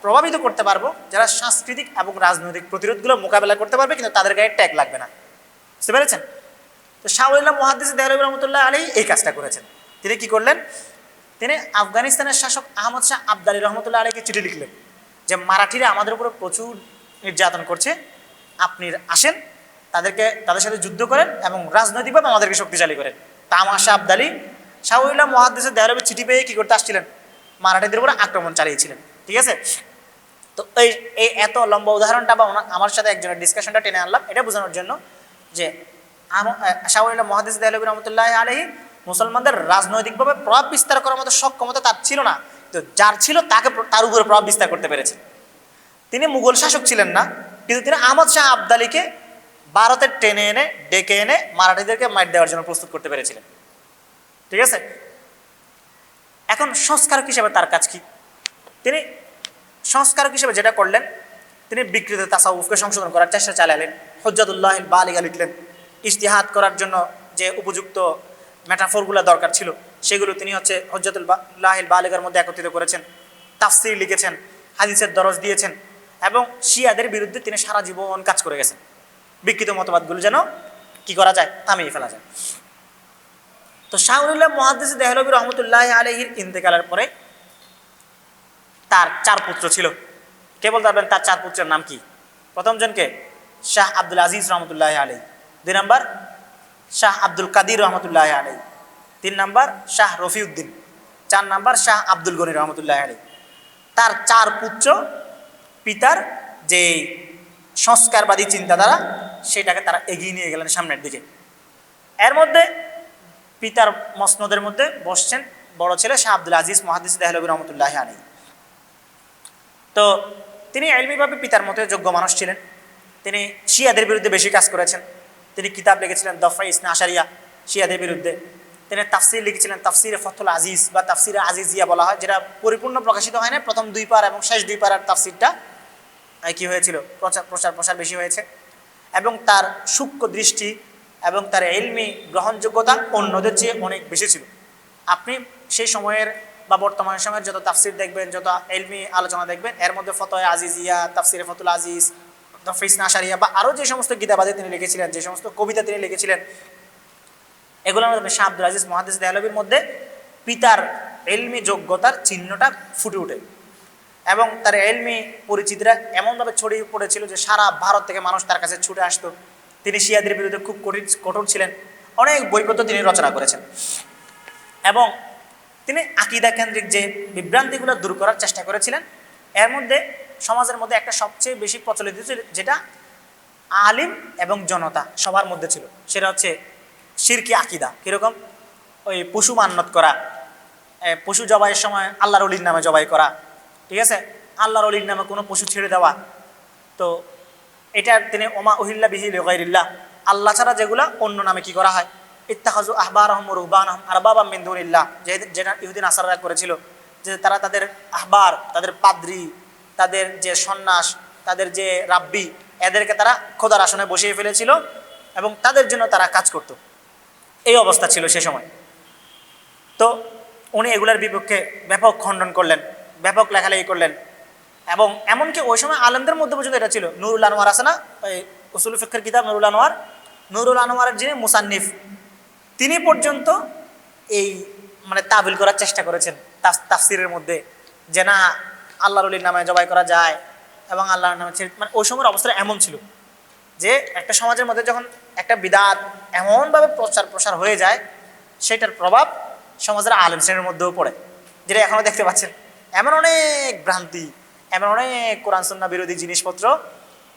প্রভাবিত করতে পারবো যারা সাংস্কৃতিক এবং রাজনৈতিক প্রতিরোধগুলো মোকাবেলা করতে পারবে, কিন্তু তাদের গায়ে ট্যাগ লাগবে না। বুঝতে পেরেছেন? তো শাহ ওয়ালি মুহাদ্দিস দেহলভী রহমতুল্লাহ আলাইহি এই কাজটা করেছেন। তিনি কি করলেন? তিনি আফগানিস্তানের শাসক আহমদ শাহ আবদালী রহমতুল্লাহ আলাইহিকে চিঠি লিখলেন যে মারাঠিরা আমাদের উপরে প্রচুর নির্যাতন করছে, আপনি আসেন তাদের সাথে যুদ্ধ করেন এবং রাজনৈতিকভাবে আমাদেরকে শক্তিশালী করেন। তা আমার শাহ আবদালী শাহ ওয়ালি মুহাদ্দিসের দেহলভীর চিঠি পেয়ে কি করতে আসছিলেন? মারাঠিদের উপরে আক্রমণ চালিয়েছিলেন। ঠিক আছে? তো এই এত লম্বা উদাহরণটা বা আমার সাথে একজনের ডিসকাশনটা টেনে আনলাম এটা বোঝানোর জন্য যে শাহ ওয়ালি মুহাদ্দিস দেহলভী রহমতুল্লাহ আলাইহি মুসলমানদের রাজনৈতিকভাবে প্রভাব বিস্তার করার মতো সক্ষমতা তার ছিল না, তো যার ছিল তার উপরে প্রভাব বিস্তার করতে পেরেছেন। তিনি মুঘল শাসক ছিলেন না, কিন্তু তিনি আহমদ শাহ আবদালীকে ভারতের টেনে এনে ডেকে এনে মারাঠিদেরকে মাইট দেওয়ার জন্য প্রস্তুত করতে পেরেছিলেন। ঠিক আছে? এখন সংস্কারক হিসেবে তার কাজ কি? তিনি সংস্কারক হিসেবে যেটা করলেন, তিনি বিকৃত তাসাউফকে সংশোধন করার চেষ্টা চালালেন, হুজ্জাতুল্লাহ বালিগা লিখলেন, ইজতিহাদ করার জন্য যে উপযুক্ত মেটাফোরগুলো দরকার ছিল সেগুলো তিনি হুজ্জাতুল্লাহ বালিগার মধ্যে একত্রিত করেছেন, তাফসির লিখেছেন, হাদিসের দরজ দিয়েছেন এবং শিয়াদের বিরুদ্ধে তিনি সারা জীবন কাজ করে গেছেন। বিকৃত মতবাদগুলো যেন কি করা যায়, থামিয়ে ফেলা যায়। তো শাহ ওয়ালি মুহাদ্দিস দেহলভী রহমতুল্লাহ আলাইহির ইন্তেকালের পরে তার 4 পুত্র ছিল। কে বলতে পারবেন তার 4 পুত্রের নাম কি? প্রথম জনকে শাহ আব্দুল আজিজ রহমতুল্লাহ আলাইহি, 2 নম্বর শাহ আব্দুল কাদির রহমতুল্লাহ আলাইহি, 3 নম্বর শাহ রফিউদ্দিন, 4 নম্বর শাহ আব্দুল গনি রহমতুল্লাহ আলাইহি। তার 4 পুত্র পিতার যে সংস্কারবাদী চিন্তাধারা সেটাকে তারা এগিয়ে নিয়ে গেলেন সামনের দিকে। এর মধ্যে পিতার মসনদের মধ্যে বসছেন বড় ছেলে শাহ আব্দুল আজিজ মুহাদ্দিস দেহলভী রহমতুল্লাহ আলাইহি। তো তিনি ইলমিভাবে পিতার মতো যোগ্য মানুষ ছিলেন। তিনি শিয়াদের বিরুদ্ধে বেশি কাজ করেছেন। তিনি কিতাব লিখেছিলেন দফা ইসনা আশারিয়া, শিয়াদের বিরুদ্ধে। তিনি তাফসির লিখেছিলেন, তাফসিরে ফতুল আজিজ বা তাফসিরে আজিজিয়া বলা হয়, যেটা পরিপূর্ণ প্রকাশিত হয় না, প্রথম 2 পারা এবং শেষ 2 পারার তাফসিরটা কি হয়েছিল, প্রসার বেশি হয়েছে। এবং তার সূক্ষ্ম দৃষ্টি এবং তার ইলমি গ্রহণযোগ্যতা অন্যদের চেয়ে অনেক বেশি ছিল। আপনি সেই সময়ের বা বর্তমান সময়ের যত তাফসির দেখবেন, যত ইলমি আলোচনা দেখবেন, এর মধ্যে ফতোয়া আজিজিয়া, তাফসিরে ফতুল আজিজ, ফিসনা আশারিয়া বা আরও যে সমস্ত কিতাবাদি তিনি লিখেছিলেন, যে সমস্ত কবিতা তিনি লিখেছিলেন, এগুলোর মধ্যে শাহ আব্দুল আজিজ মুহাদ্দিস দেহলভীর মধ্যে পিতার ইলমি যোগ্যতার চিহ্নটা ফুটে ওঠে। এবং তার ইলমি পরিচিতিরা এমনভাবে ছড়িয়ে পড়েছিল যে সারা ভারত থেকে মানুষ তার কাছে ছুটে আসতো। তিনি শিয়াদের বিরুদ্ধে খুব কঠোর ছিলেন, অনেক বইপত্র তিনি রচনা করেছেন এবং তিনি আকীদা কেন্দ্রিক যে বিভ্রান্তিগুলো দূর করার চেষ্টা করেছিলেন। এর মধ্যে সমাজের মধ্যে একটা সবচেয়ে বেশি প্রচলিত ছিল, যেটা আলিম এবং জনতা সবার মধ্যে ছিল, সেটা হচ্ছে শিরকি আকীদা। কীরকম? ওই পশু মান্যত করা, পশু জবাইয়ের সময় আল্লাহর ওলির নামে জবাই করা, ঠিক আছে, আল্লাহর ওলির নামে কোনো পশু ছেড়ে দেওয়া। তো এটা তিনি ওমা উহিল্লা বিহি লিগাইরিল্লাহ, আল্লাহ ছাড়া যেগুলা অন্য নামে কি করা হয়, ইত্তাখাযু আহবারহুম ওয়া রুহবানহুম আরবাবাম মিন দুনিল্লাহ, যেটা ইহুদি নাসারারা করেছিল, যে তারা তাদের আহবার, তাদের পাদ্রী, তাদের যে সন্ন্যাস, তাদের যে রাব্বি, এদেরকে তারা খোদার আসনে বসিয়ে ফেলেছিল এবং তাদের জন্য তারা কাজ করত। এই অবস্থা ছিল সে সময়। তো উনি এগুলার বিপক্ষে ব্যাপক খণ্ডন করলেন, ব্যাপক লেখালেখি করলেন এবং এমনকি ওই সময় আলেমদের মধ্যে পর্যন্ত এটা ছিল। নুরুল আনোয়ার আছে না, ওই উসুল ফিকহের কিতাব নুরুল আনোয়ারের যিনি মুসান্নিফ, তিনি পর্যন্ত এই মানে তাবিল করার চেষ্টা করেছেন তাফসিরের মধ্যে, যে না আল্লাহর ওলির নামে জবাই করা যায় এবং আল্লাহর নামে মানে ওই সময়ের অবস্থা এমন ছিল যে একটা সমাজের মধ্যে যখন একটা বিদআত এমনভাবে প্রসার হয়ে যায়, সেটার প্রভাব সমাজের আলেম শ্রেণীর মধ্যেও পড়ে, যেটা এখনও দেখতে পাচ্ছেন। এমন অনেক ভ্রান্তি, এমন অনেক কোরআন সুন্নাহ বিরোধী জিনিসপত্র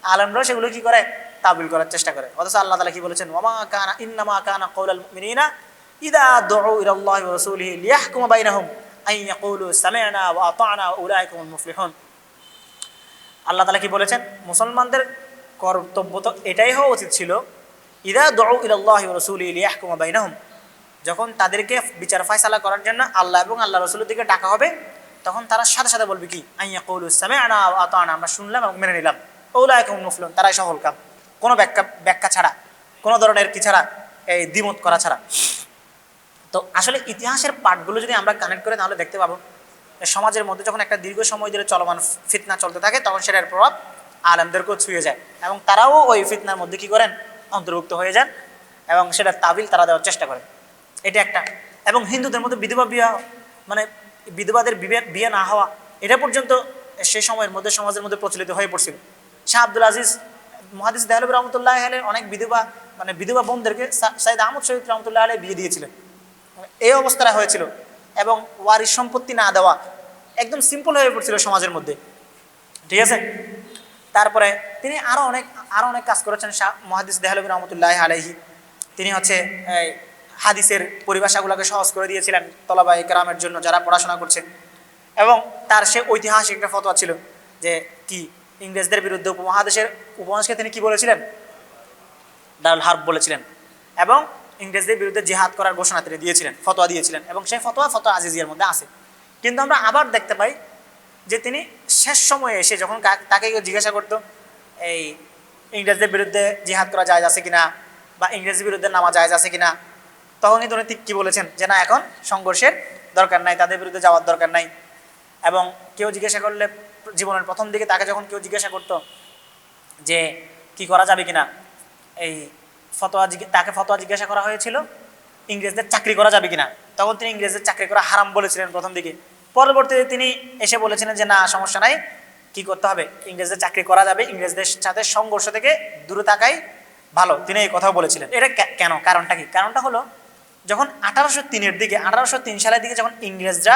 আলেমরা সেগুলো কি করে, তাবিল করার চেষ্টা করে। অথচ আল্লাহ তাআলা কি বলেছেন, ওয়ামা কানা ইন্নামা কানা কওলাল মুমিনিনা ইযা দুউ ইলাল্লাহি ওয়া রাসূলিহি লিয়াহকুমা বাইনাহুম আন ইয়াকুলু সামি'না ওয়া আতা'না ওয়া উলাইকা হুমুল মুফলিহুন। আল্লাহ তাআলা কি বলেছেন, মুসলমানদের কর্তব্য তো এটাই হওয়া উচিত ছিল, ইযা দুউ ইলাল্লাহি ওয়া রাসূলিহি লিয়াহকুমা বাইনাহুম, যখন তাদেরকে বিচার ফায়সালা করার জন্য আল্লাহ এবং আল্লাহ রাসূলের দিকে ডাকা হবে, তখন তারা সাথে সাথে বলবে কি, আন ইয়াকুলু সামি'না ওয়া আতা'না, আমরা শুনলাম এবং মেনে নিলাম, ওয়া উলাইকা হুমুল মুফলিহুন, তারাই সফল কাম, কোনো ব্যাখ্যা ছাড়া, কোনো ধরনের কি ছাড়া, এই দ্বিমত করা ছাড়া। তো আসলে ইতিহাসের পাঠগুলো যদি আমরা কানেক্ট করি, তাহলে দেখতে পাবো সমাজের মধ্যে যখন একটা দীর্ঘ সময় ধরে চলমান ফিতনা চলতে থাকে, তখন সেটার প্রভাব আলেমদেরকেও ছুঁয়ে যায় এবং তারাও ওই ফিতনার মধ্যে কি করেন, অন্তর্ভুক্ত হয়ে যান এবং সেটার তাবিল তারা দেওয়ার চেষ্টা করেন। এটা একটা। এবং হিন্দুদের মধ্যে বিধবা বিবাহ, মানে বিধবাদের বিয়ে না হওয়া, এটা পর্যন্ত সেই সময়ের মধ্যে সমাজের মধ্যে প্রচলিত হয়ে পড়ছিল। শাহ আব্দুল আজিজ মুহাদ্দিস দেহলভী রহমতুল্লাহ আলাইহি অনেক বিধবা বোনদেরকে সাইয়েদ আহমদ শহীদ রহমতুল্লাহ আলাইহি বিয়ে দিয়েছিলেন। এই অবস্থাটা হয়েছিল এবং ওয়ারিশ সম্পত্তি না দেওয়া একদম সিম্পল হয়ে পড়ছিল সমাজের মধ্যে, ঠিক আছে। তারপরে তিনি আরও অনেক কাজ করেছেন শাহ মুহাদ্দিস দেহলভী রহমতুল্লাহ আলাইহি। তিনি হচ্ছে হাদিসের পরিভাষাগুলোকে সহজ করে দিয়েছিলেন তলাবায়ে কেরামের জন্য, যারা পড়াশোনা করছে। এবং তার সে ঐতিহাসিক একটা ফতোয়া ছিল যে কি, ইংরেজদের বিরুদ্ধে উপমহাদেশকে তিনি কি বলেছিলেন, দারুল হার্ব বলেছিলেন এবং ইংরেজদের বিরুদ্ধে জিহাদ করার ঘোষণা তিনি দিয়েছিলেন, ফতোয়া দিয়েছিলেন এবং সেই ফতোয়া আজিজিয়ার মধ্যে আছে। কিন্তু আমরা আবার দেখতে পাই যে তিনি শেষ সময়ে এসে যখন তাকে জিজ্ঞাসা করতো এই ইংরেজদের বিরুদ্ধে জিহাদ করা জায়েজ আছে কিনা বা ইংরেজদের বিরুদ্ধে নামা জায়েজ আছে কিনা, তখন কিন্তু উনি ঠিক কী বলেছেন, যে না, এখন সংঘর্ষের দরকার নাই, তাদের বিরুদ্ধে যাওয়ার দরকার নাই। এবং কেউ জিজ্ঞাসা করলে, জীবনের প্রথম দিকে তাকে যখন কেউ জিজ্ঞাসা করতো যে কি করা যাবে কিনা, এই তাকে ফতোয়া জিজ্ঞাসা করা হয়েছিল ইংরেজদের চাকরি করা যাবে কিনা, তখন তিনি ইংরেজদের চাকরি করা হারাম বলেছিলেন প্রথম দিকে। পরবর্তীতে তিনি এসে বলেছিলেন যে না, সমস্যা নাই, কি করতে হবে, ইংরেজদের চাকরি করা যাবে, ইংরেজদের সাথে সংঘর্ষ থেকে দূরে থাকাই ভালো, তিনি এই কথাও বলেছিলেন। এটা কেন, কারণটা কি? কারণটা হলো, যখন 1803 সালের দিকে যখন ইংরেজরা,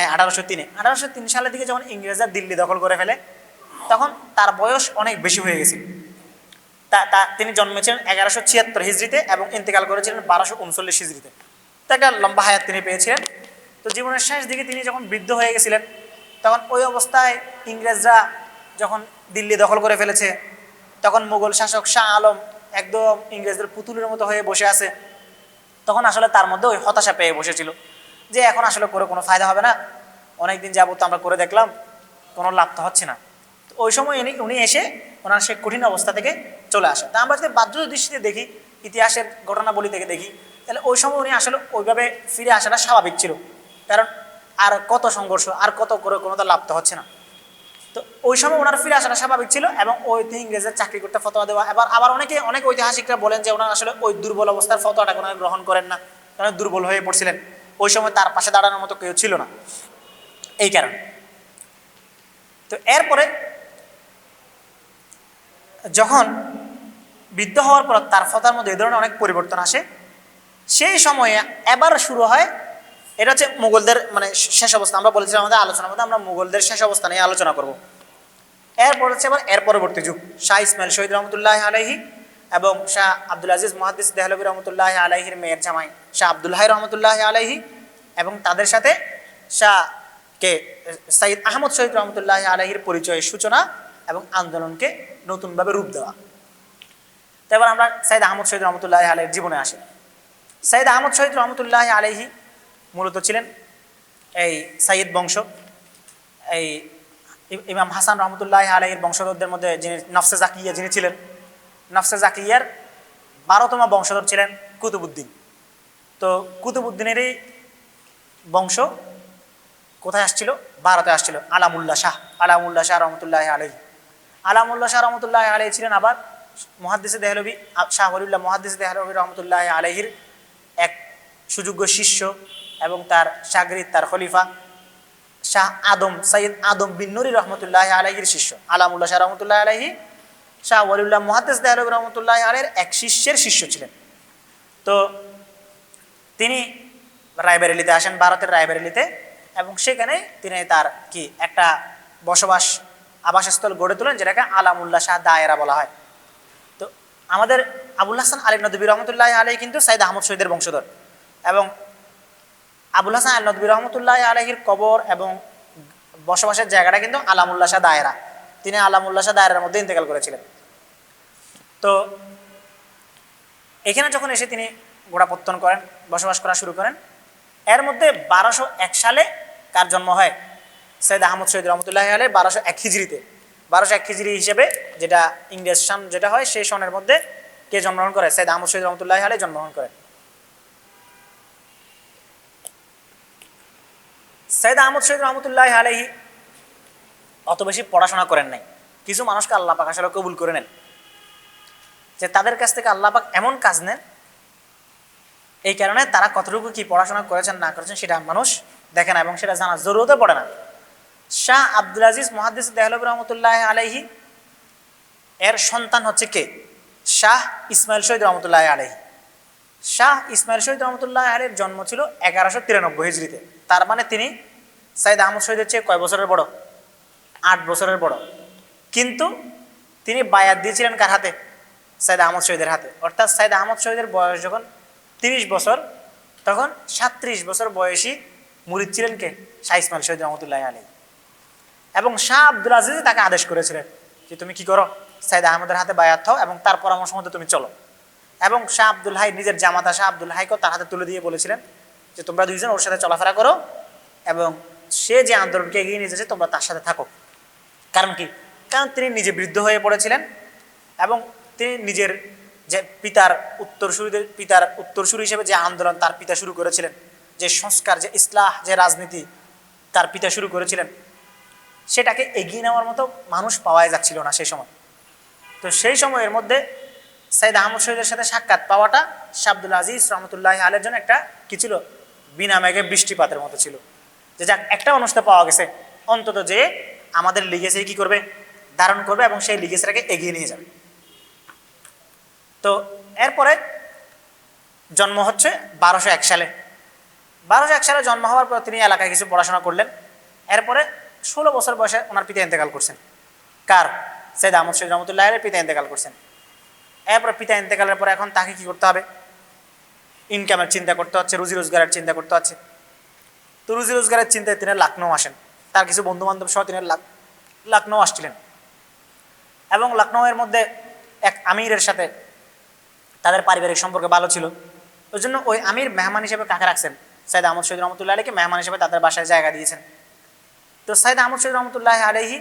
1803 সালের দিকে যখন ইংরেজরা দিল্লি দখল করে ফেলে, তখন তার বয়স অনেক বেশি হয়ে গেছিল। তিনি জন্মেছিলেন 1176 হিজরিতে এবং ইন্তেকাল করেছিলেন 1239 হিজরিতে। তো একটা লম্বা হায়াত তিনি পেয়েছিলেন। তো জীবনের শেষ দিকে তিনি যখন বৃদ্ধ হয়ে গেছিলেন, তখন ওই অবস্থায় ইংরেজরা যখন দিল্লি দখল করে ফেলেছে, তখন মুঘল শাসক শাহ আলম একদম ইংরেজদের পুতুলের মতো হয়ে বসে আছে তখন আসলে তার মধ্যে ওই হতাশা পেয়ে বসেছিল যে এখন আসলে করে কোনো ফায়দা হবে না, অনেকদিন যাবত আমরা করে দেখলাম কোনো লাভ তো হচ্ছে না। তো ওই সময় উনি এসে ওনার সে কঠিন অবস্থা থেকে চলে আসে। তা আমরা যদি বাহ্য দৃষ্টিতে দেখি, ইতিহাসের ঘটনাবলী থেকে দেখি, তাহলে ওই সময় উনি আসলে ওইভাবে ফিরে আসাটা স্বাভাবিক ছিল, কারণ আর কত সংঘর্ষ, আর কত করে কোনো তো লাভ তো হচ্ছে না। তো ওই সময় ওনার ফিরে আসাটা স্বাভাবিক ছিল এবং ওই ইংরেজের চাকরি করতে ফতোয়া দেওয়া। আবার অনেক ঐতিহাসিকরা বলেন যে ওনার আসলে ওই দুর্বল অবস্থার ফতোয়াটা কোনো গ্রহণ করেন না, কারণ দুর্বল হয়ে পড়ছিলেন, ওই সময় তার পাশে দাঁড়ানোর মতো কেউ ছিল না, এই কারণে। তো এরপরে যখন বৃদ্ধ হওয়ার পর তার ফতোয়ার মধ্যে এই ধরনের অনেক পরিবর্তন আসে, সেই সময়ে এবার শুরু হয়, এটা হচ্ছে মুঘলদের মানে শেষ অবস্থা। আমরা বলেছিলাম আমাদের আলোচনার মধ্যে আমরা মুঘলদের শেষ অবস্থা নিয়ে আলোচনা করব। এরপর হচ্ছে আবার এর পরবর্তী যুগ, শাহ ইসমাইল শহীদ রহমতুল্লাহ আলাইহি এবং শাহ আব্দুল আজিজ মুহাদ্দিস দেহলভী রহমতুল্লাহ আলাইহির মেয়ের জামাই শাহ আব্দুল হাই রহমতুল্লাহ আলাইহি এবং তাদের সাথে সাইয়দ আহমদ শহীদ রহমতুল্লাহ আলাইহির পরিচয়ের সূচনা এবং আন্দোলনকে নতুনভাবে রূপ দেওয়া। তো এবার আমরা সাইয়দ আহমদ শহীদ রহমতুল্লাহ আলাইহির জীবনে আসি। সাইয়দ আহমদ শহীদ রহমতুল্লাহ আলাইহি মূলত ছিলেন এই সাইয়দ বংশ, এই ইমাম হাসান রহমতুল্লাহ আলাইহির বংশধরদের মধ্যে যিনি নফসে জাকিয়া যিনি ছিলেন, নফসে জাকিয়ার 12তম বংশধর ছিলেন কুতুবউদ্দিন। তো কুতুবউদ্দিনেরই বংশ কোথায় আসছিল? ভারতে আসছিল। আলামুল্লাহ শাহ রহমতুল্লাহ আলাইহি। আলামুল্লাহ শাহ রহমতুল্লাহ আলাইহি ছিলেন আবার মুহাদ্দিসে দেহলভী শাহ ওলিউল্লাহ মুহাদ্দিসে দেহলভী রহমতুল্লাহ আলাইহির এক সুযোগ্য শিষ্য এবং তার শাগরিদ, তার খলিফা শাহ সৈয়দ আদম বিন নুরি রহমতুল্লাহ আলাইহির শিষ্য। আলামুল্লাহ শাহ রহমতুল্লাহ আলাইহি শাহ ওলিউল্লাহ মুহাদ্দিস দেহলভী রহমতুল্লাহ আলাইহির এক শিষ্যের শিষ্য ছিলেন। তো তিনি রায়বেরেলিতে আসেন, ভারতের রায়বেরেলিতে, এবং সেখানে তিনি তার একটা বসবাস আবাসস্থল গড়ে তোলেন, যেটাকে আলামুল্লাহ শাহ দায়রা বলা হয়। তো আমাদের আবুল হাসান আলী নদভী রহমতুল্লাহ আলাইহি কিন্তু সাইয়দ আহমদ শহীদের বংশধর, এবং আবুল হাসান আলী নদভী রহমতুল্লাহ আলাইহির কবর এবং বসবাসের জায়গাটা কিন্তু আলামুল্লাহ শাহ দায়রা। তিনি আলামুল্লাহ শাহ দায়রার মধ্যে ইন্তেকাল করেছিলেন। তো এখানে যখন এসে তিনি গোড়াপত্তন করেন, বসবাস করা শুরু করেন, এর মধ্যে 1201 সালে কার জন্ম হয়? সৈয়দ আহমদ শহীদ রহমতুল্লাহ আলাইহি 1201 হিজরিতে। 1201 হিজরি হিসেবে যেটা ইংরেজ সন যেটা হয়, সেই সনের মধ্যে কে জন্মগ্রহণ করে? সৈয়দ আহমদ শহীদ রহমতুল্লাহ আলাইহি জন্মগ্রহণ করেন। সৈয়দ আহমদ শহীদ রহমতুল্লাহ আলাইহি অত বেশি পড়াশোনা করেন নাই। কিছু মানুষকে আল্লাহ পাক আসলে কবুল করে নেন, যে তাদের কাছ থেকে আল্লাহ পাক এমন কাজ নেন, এই কারণে তারা কতটুকু কি পড়াশোনা করেছেন না করেছেন সেটা মানুষ দেখে না এবং সেটা জানার জরুরতে পড়ে না। শাহ আব্দুল আজিজ মুহাদ্দিস দেহলভী রহমতুল্লাহ আলাইহি এর সন্তান হচ্ছে কে? শাহ ইসমাইল শহীদ রহমতুল্লাহ আলাইহি। শাহ ইসমাইল শহীদ রহমতুল্লাহ আলাইহির জন্ম ছিল 1193 হিজরিতে। তার মানে তিনি সৈয়দ আহমদ শহীদের চেয়ে কয় বছরের বড়? 8 বছরের বড়। কিন্তু তিনি বায়াত দিয়েছিলেন কার হাতে? সৈয়দ আহমদ শহীদের হাতে। অর্থাৎ সৈয়দ আহমদ শহীদের বয়স যখন 30 বছর, তখন 37 বছর বয়সী মুরিদ ছিলেন কে? শাহ ইসমাইল শহীদ রহমতুল্লাহ আলাইহি। এবং শাহ আব্দুল আজিজ তাকে আদেশ করেছিলেন যে তুমি কি করো? সৈয়দ আহমদের হাতে বায়াত হও এবং তার পরামর্শ মতো তুমি চলো। এবং শাহ আব্দুল হাই নিজের জামাতা শাহ আব্দুল হাইকে তার হাতে তুলে দিয়ে বলেছিলেন যে তোমরা দুইজন ওর সাথে চলাফেরা করো এবং সে যে আন্দোলনকে এগিয়ে নিয়ে যাচ্ছে তোমরা তার সাথে থাকো। কারণ কি? কারণ তিনি নিজে বৃদ্ধ হয়ে পড়েছিলেন এবং তিনি নিজের যে পিতার উত্তরসূরি হিসেবে যে আন্দোলন তার পিতা শুরু করেছিলেন, যে সংস্কার, যে ইসলাহ, যে রাজনীতি তার পিতা শুরু করেছিলেন, সেটাকে এগিয়ে নেওয়ার মতো মানুষ পাওয়াই যাচ্ছিল না সেই সময়। তো সেই সময়ের মধ্যে সৈয়দ আহমদ শহীদের সাথে সাক্ষাৎ পাওয়াটা শাহ আব্দুল আজিজ রহমতুল্লাহ আলাইহির জন্য একটা কি ছিল? বিনা মেঘে বৃষ্টিপাতের মতো ছিল, যে যাক একটা অনুষ্ঠান পাওয়া গেছে, অন্তত যে আমাদের লিগেসে কি করবে? ধারণ করবে এবং সেই লিগেসটাকে এগিয়ে নিয়ে যাবে। তো এরপরে জন্ম হচ্ছে 1201 সালে। 1201 সালে জন্ম হওয়ার পর তিনি এলাকায় কিছু পড়াশোনা করলেন। এরপরে 16 বছর বয়সে ওনার পিতা ইন্তেকাল করছেন। কার? সৈয়দ আহমদ শহীদ রহমতুল্লাহ আলাইহির পিতা ইন্তেকাল করছেন। এরপর পিতা ইন্তেকালের পরে এখন তাকে কি করতে হবে? ইনকামের চিন্তা করতে হচ্ছে, রুজি রোজগারের চিন্তা করতে হচ্ছে। তো রুজি রোজগারের চিন্তায় তিনি লখনৌ আসেন। তার কিছু বন্ধু বান্ধব সহ তিনি লখনৌ আসছিলেন এবং লখনৌয়ের মধ্যে এক আমিরের সাথে তাদের পারিবারিক সম্পর্ক ভালো ছিল। ওই জন্য ওই আমির মেহমান হিসেবে কাকে রাখছেন? সৈয়দ আহমদ শহীদ রহমতুল্লাহ আলাইকে মেহমান হিসেবে তাদের বাসায় জায়গা দিয়েছেন। তো সৈয়দ আহমদ শহীদ রহমতুল্লাহ আলাইহি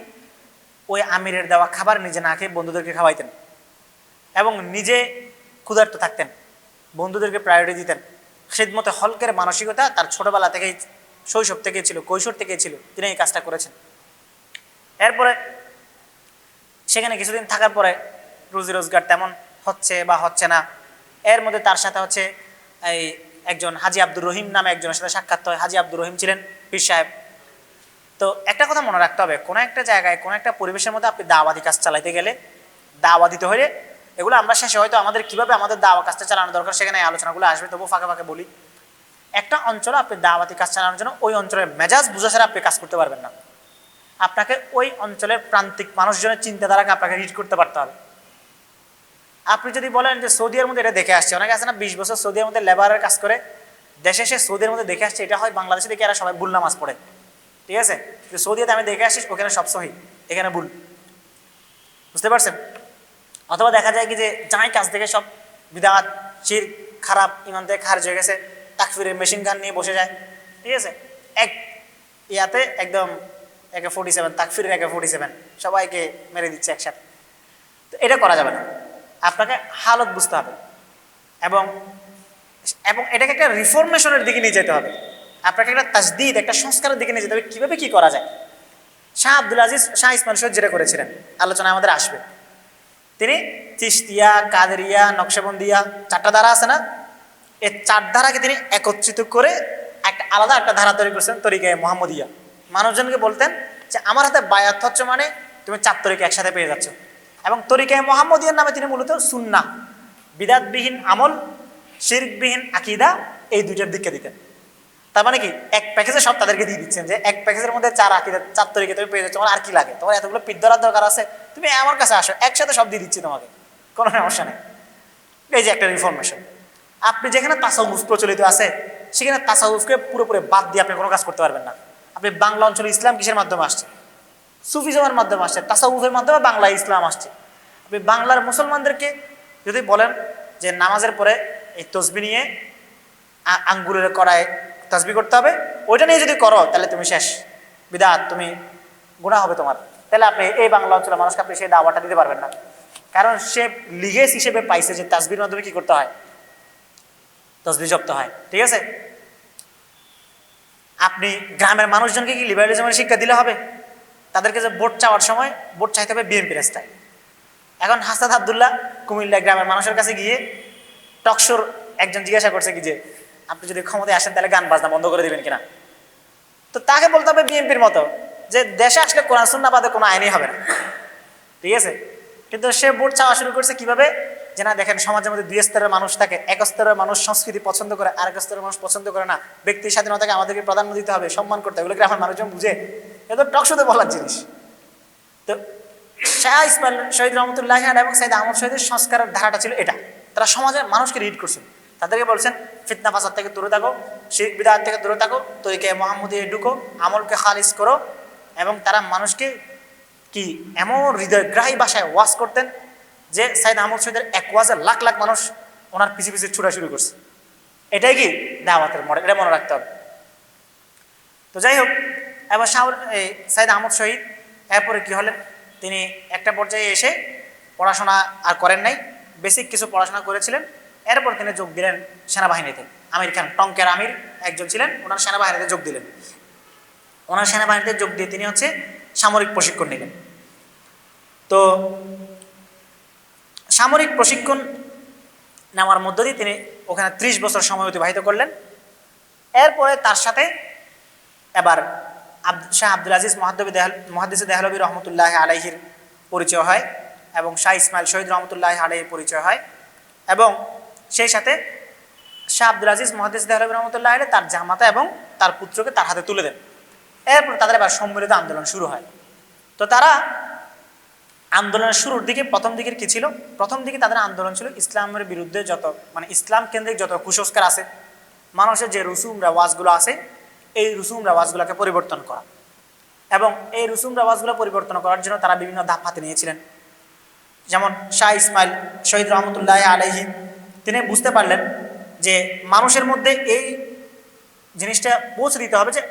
ওই আমিরের দেওয়া খাবার নিজে না খেয়ে বন্ধুদেরকে খাওয়াইতেন এবং নিজে ক্ষুধার্ত থাকতেন, বন্ধুদেরকে প্রায়োরিটি দিতেন। খিদমতে হলকের মানসিকতা তার ছোটবেলা থেকেই, শৈশব থেকেই ছিল, কৈশোর থেকেই ছিল, তিনি এই কাজটা করেছেন। এরপরে সেখানে কিছুদিন থাকার পরে রুজি রোজগার তেমন হচ্ছে বা হচ্ছে না। এর মধ্যে তার সাথে হচ্ছে এই একজন হাজি আব্দুর রহিম নামে একজনের সাথে সাক্ষাৎ হয়। হাজি আব্দুর রহিম ছিলেন পীর সাহেব। তো একটা কথা মনে রাখতে হবে, কোনো একটা জায়গায় কোনো একটা পরিবেশের মধ্যে আপনি দাওয়াতি কাজ চালাইতে গেলে, দাওয়া দিতে হলে, এগুলো আমরা শেষে হয়তো আমাদের কীভাবে আমাদের দাওয়া কাজটা চালানো দরকার সেখানে এই আলোচনাগুলো আসবে, তবু ফাঁকে ফাঁকে বলি। একটা অঞ্চলে আপনি দাওয়াতি কাজ চালানোর জন্য ওই অঞ্চলের মেজাজ বুঝা ছাড়া আপনি কাজ করতে পারবেন না। আপনাকে ওই অঞ্চলের প্রান্তিক মানুষজনের চিন্তাধারাকে আপনাকে রিড করতে পারতে হবে। আপনি যদি বলেন যে সৌদির মধ্যে এটা দেখে আসছে, অনেকে আছে না 20 বছর সৌদির মধ্যে লেবারের কাজ করে, দেশে এসে সৌদির মধ্যে দেখে আসছে, এটা হয় বাংলাদেশে দেখে এরা সবাই ভুল নামাজ পড়ে, ঠিক আছে? যে সৌদিতে আমি দেখে আসছি ওখানে সব সহি, এখানে ভুল, বুঝতে পারছেন? অথবা দেখা যায় কি যে যাই কাজ দেখে সব বিদআত, শিরক, খারাপ, ইমান থেকে খারিজ হয়ে গেছে, তাকফিরের মেশিন গান নিয়ে বসে যায়, ঠিক আছে? এক ইয়াতে একদম AK-47, তাকফিরের AK-47 সবাইকে মেরে দিচ্ছে একসাথে। তো এটা করা যাবে না, আপনাকে হালত বুঝতে হবে এবং এবং এটাকে একটা রিফরমেশনের দিকে নিয়ে যেতে হবে। আপনাকে একটা তাজদিদ, একটা সংস্কারের দিকে নিয়ে যেতে হবে, কীভাবে কী করা যায়। শাহ আব্দুল আজিজ, শাহ ইসমাইল শহীদ যেটা করেছিলেন আলোচনায় আমাদের আসবে, তিনি চিশতিয়া, কাদেরিয়া, নকশবন্দিয়া, 4টা ধারা আছে না, এই 4 ধারাকে তিনি একত্রিত করে একটা আলাদা একটা ধারা তৈরি করেছেন, তরিকায়ে মুহাম্মদিয়া। মানুষজনকে বলতেন যে আমার হাতে বায়াত হচ্ছে মানে তুমি 4 তরিকা একসাথে পেয়ে যাচ্ছ। এবং তরিকায়ে মুহাম্মদিয়ার নামে তিনি মূলত সুন্নাহ, বিদাতবিহীন আমল, শিরকবিহীন আকীদা, এই 2টার দিকে দিতেন। তার মানে কি এক প্যাকেজে সব তাদেরকে দিয়ে দিচ্ছেন যে এক প্যাকেজের মধ্যে 4 আকীদা, 4 তরিকা তুমি পেয়ে যাচ্ছ, তোমার আর কি লাগে, তোমার এতগুলো পিঠ ধরার দরকার আছে, তুমি আমার কাছে আসো, একসাথে সব দিয়ে দিচ্ছি তোমাকে, কোনো সমস্যা নেই। এই যে একটা রিফরমেশন। আপনি যেখানে তাসাউফ প্রচলিত আছে সেখানে তাসাউফকে পুরোপুরি বাদ দিয়ে আপনি কোনো কাজ করতে পারবেন না। আপনি বাংলা অঞ্চলে ইসলাম কিসের মাধ্যমে আসছে? সুফিজমের মাধ্যমে আসছে, তাসাউফের মাধ্যমে বাংলায় ইসলাম আসছে। আপনি বাংলার মুসলমানদেরকে যদি বলেন যে নামাজের পরে এই তসবি নিয়ে আঙ্গুলের কড়ায় তসবি করতে হবে, ওইটা নিয়ে যদি করো তাহলে তুমি শেষ, বিদআত, তুমি গুনাহ হবে তোমার। তাহলে আপনি এই বাংলা অঞ্চলের মানুষকে আপনি সেই দাওয়াটা দিতে পারবেন না, কারণ সে লিগেস হিসেবে পাইছে যে তাসবির মাধ্যমে কি করতে হয়, তসবিহ জপতে হয়, ঠিক আছে? আপনি গ্রামের মানুষজনকে কি লিবারালিজমের শিক্ষা দিলে হবে? তাদেরকে যে ভোট চাওয়ার সময় ভোট চাইতে হবে বিএনপি রাস্তায়। এখন হাসাদ আবদুল্লাহ কুমিল্লা গ্রামের মানুষের কাছে গিয়ে টকশোর একজন জিজ্ঞাসা করছে কি যে আপনি যদি ক্ষমতায় আসেন তাহলে গান বাজনা বন্ধ করে দিবেন কিনা। তো তাকে বলতে হবে বিএনপির মতো যে দেশে আসলে কোরআন সুন্নাহ বাদে কোনো আইনই হবে না, ঠিক আছে? কিন্তু সে ভোট চাওয়া শুরু করছে কিভাবে, যে না দেখেন সমাজের মধ্যে 2 স্তরের মানুষ থাকে, এক স্তরের মানুষ সংস্কৃতি পছন্দ করে, আরেক স্তরের মানুষ পছন্দ করে না, ব্যক্তির স্বাধীনতাকে আমাদেরকে প্রাধান্য দিতে হবে, সম্মান করতে হবে, এগুলো গ্রামের মানুষজন বুঝে, এ তো টকশোতে বলার জিনিস। তো শাহ ইসমাইল শহীদ রহমতুল্লাহ এবং সৈয়দ আহমদ শহীদের সংস্কারের ধারাটা ছিল এটা। তারা সমাজের মানুষকে রিড করছেন, তাদেরকে বলছেন ফিতনা ফাসাদ থেকে দূরে থাকো, শিরক বিদআত থেকে দূরে থাকো, তরিকায়ে মুহাম্মদিয়ায় ঢুকো, আমলকে খালিস করো। এবং তারা মানুষকে কি এমন হৃদয়গ্রাহী ভাষায় ওয়াজ করতেন যে সৈয়দ আহমদ শহীদের এক ওয়াজে লাখ লাখ মানুষ ওনার পিছিয়ে পিছিয়ে ছুটা শুরু করছে। এটাই কি দাওয়াতের মডেল, এটা মনে রাখতে হবে। তো যাই হোক, এবার সৈয়দ আহমদ শহীদ এরপরে কি হলেন, তিনি একটা পর্যায়ে এসে পড়াশোনা আর করেন নাই, বেসিক কিছু পড়াশোনা করেছিলেন। এরপর তিনি যোগ দিলেন সেনাবাহিনীতে। আমির খান, টঙ্কের আমির একজন ছিলেন, ওনার সেনাবাহিনীতে যোগ দিলেন। ওনার সেনাবাহিনীতে যোগ দিয়ে তিনি হচ্ছে সামরিক প্রশিক্ষণ নিলেন। তো সামরিক প্রশিক্ষণ নেওয়ার মধ্য দিয়ে তিনি ওখানে 30 বছর সময় অতিবাহিত করলেন। এরপরে তার সাথে এবার শাহ আব্দুল আজিজ মুহাদ্দিস দেহলভী রহমতুল্লাহ আলাইহির পরিচয় হয় এবং শাহ ইসমাইল শহীদ রহমতুল্লাহ আলাইহির পরিচয় হয় এবং সেই সাথে শাহ আব্দুল আজিজ মুহাদ্দিস দেহলভী রহমতুল্লাহ আলাইহি তার জামাতা এবং তার পুত্রকে তার হাতে তুলে দেন। এরপর তাদের এবার সম্মিলিত আন্দোলন শুরু হয়। তো তারা আন্দোলনের শুরুর দিকে, প্রথম দিকের কি ছিল, প্রথম দিকে তাদের আন্দোলন ছিল ইসলামের বিরুদ্ধে যত ইসলাম কেন্দ্রিক যত কুসংস্কার আছে, মানুষের যে রুসুম রেওয়াজগুলো আছে, এই রুসুম রেওয়াজগুলোকে পরিবর্তন করা। এবং এই রুসুম রেওয়াজগুলো পরিবর্তন করার জন্য তারা বিভিন্ন ধাপ হাতে নিয়েছিলেন। যেমন শাহ ইসমাইল শহীদ রহমতুল্লাহ আলাইহি তিনি বুঝতে পারলেন যে মানুষের মধ্যে এই জিনিসটা পৌঁছে দিতে হবে যে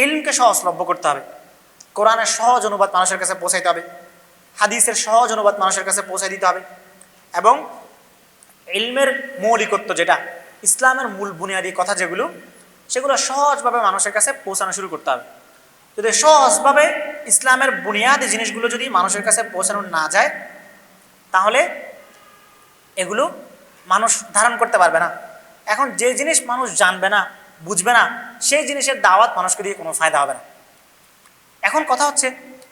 ইলমকে সহজলভ্য করতে হবে, কোরআনের সহজ অনুবাদ মানুষের কাছে পৌঁছাইতে হবে, হাদিসের সহজ অনুবাদ মানুষের কাছে পৌঁছে দিতে হবে, এবং ইলমের মৌলিকত্ব যেটা ইসলামের মূল বুনিয়াদী কথা যেগুলো সেগুলো সহজভাবে মানুষের কাছে পৌঁছানো শুরু করতে হবে। যদি সহজভাবে ইসলামের বুনিয়াদী জিনিসগুলো যদি মানুষের কাছে পৌঁছানো না যায় তাহলে এগুলো মানুষ ধারণ করতে পারবে না। এখন যে জিনিস মানুষ জানবে না, বুঝবে না, সেই জিনিসের দাওয়াত মানুষকে দিয়ে কোনো ফায়দা হবে না। এখন কথা হচ্ছে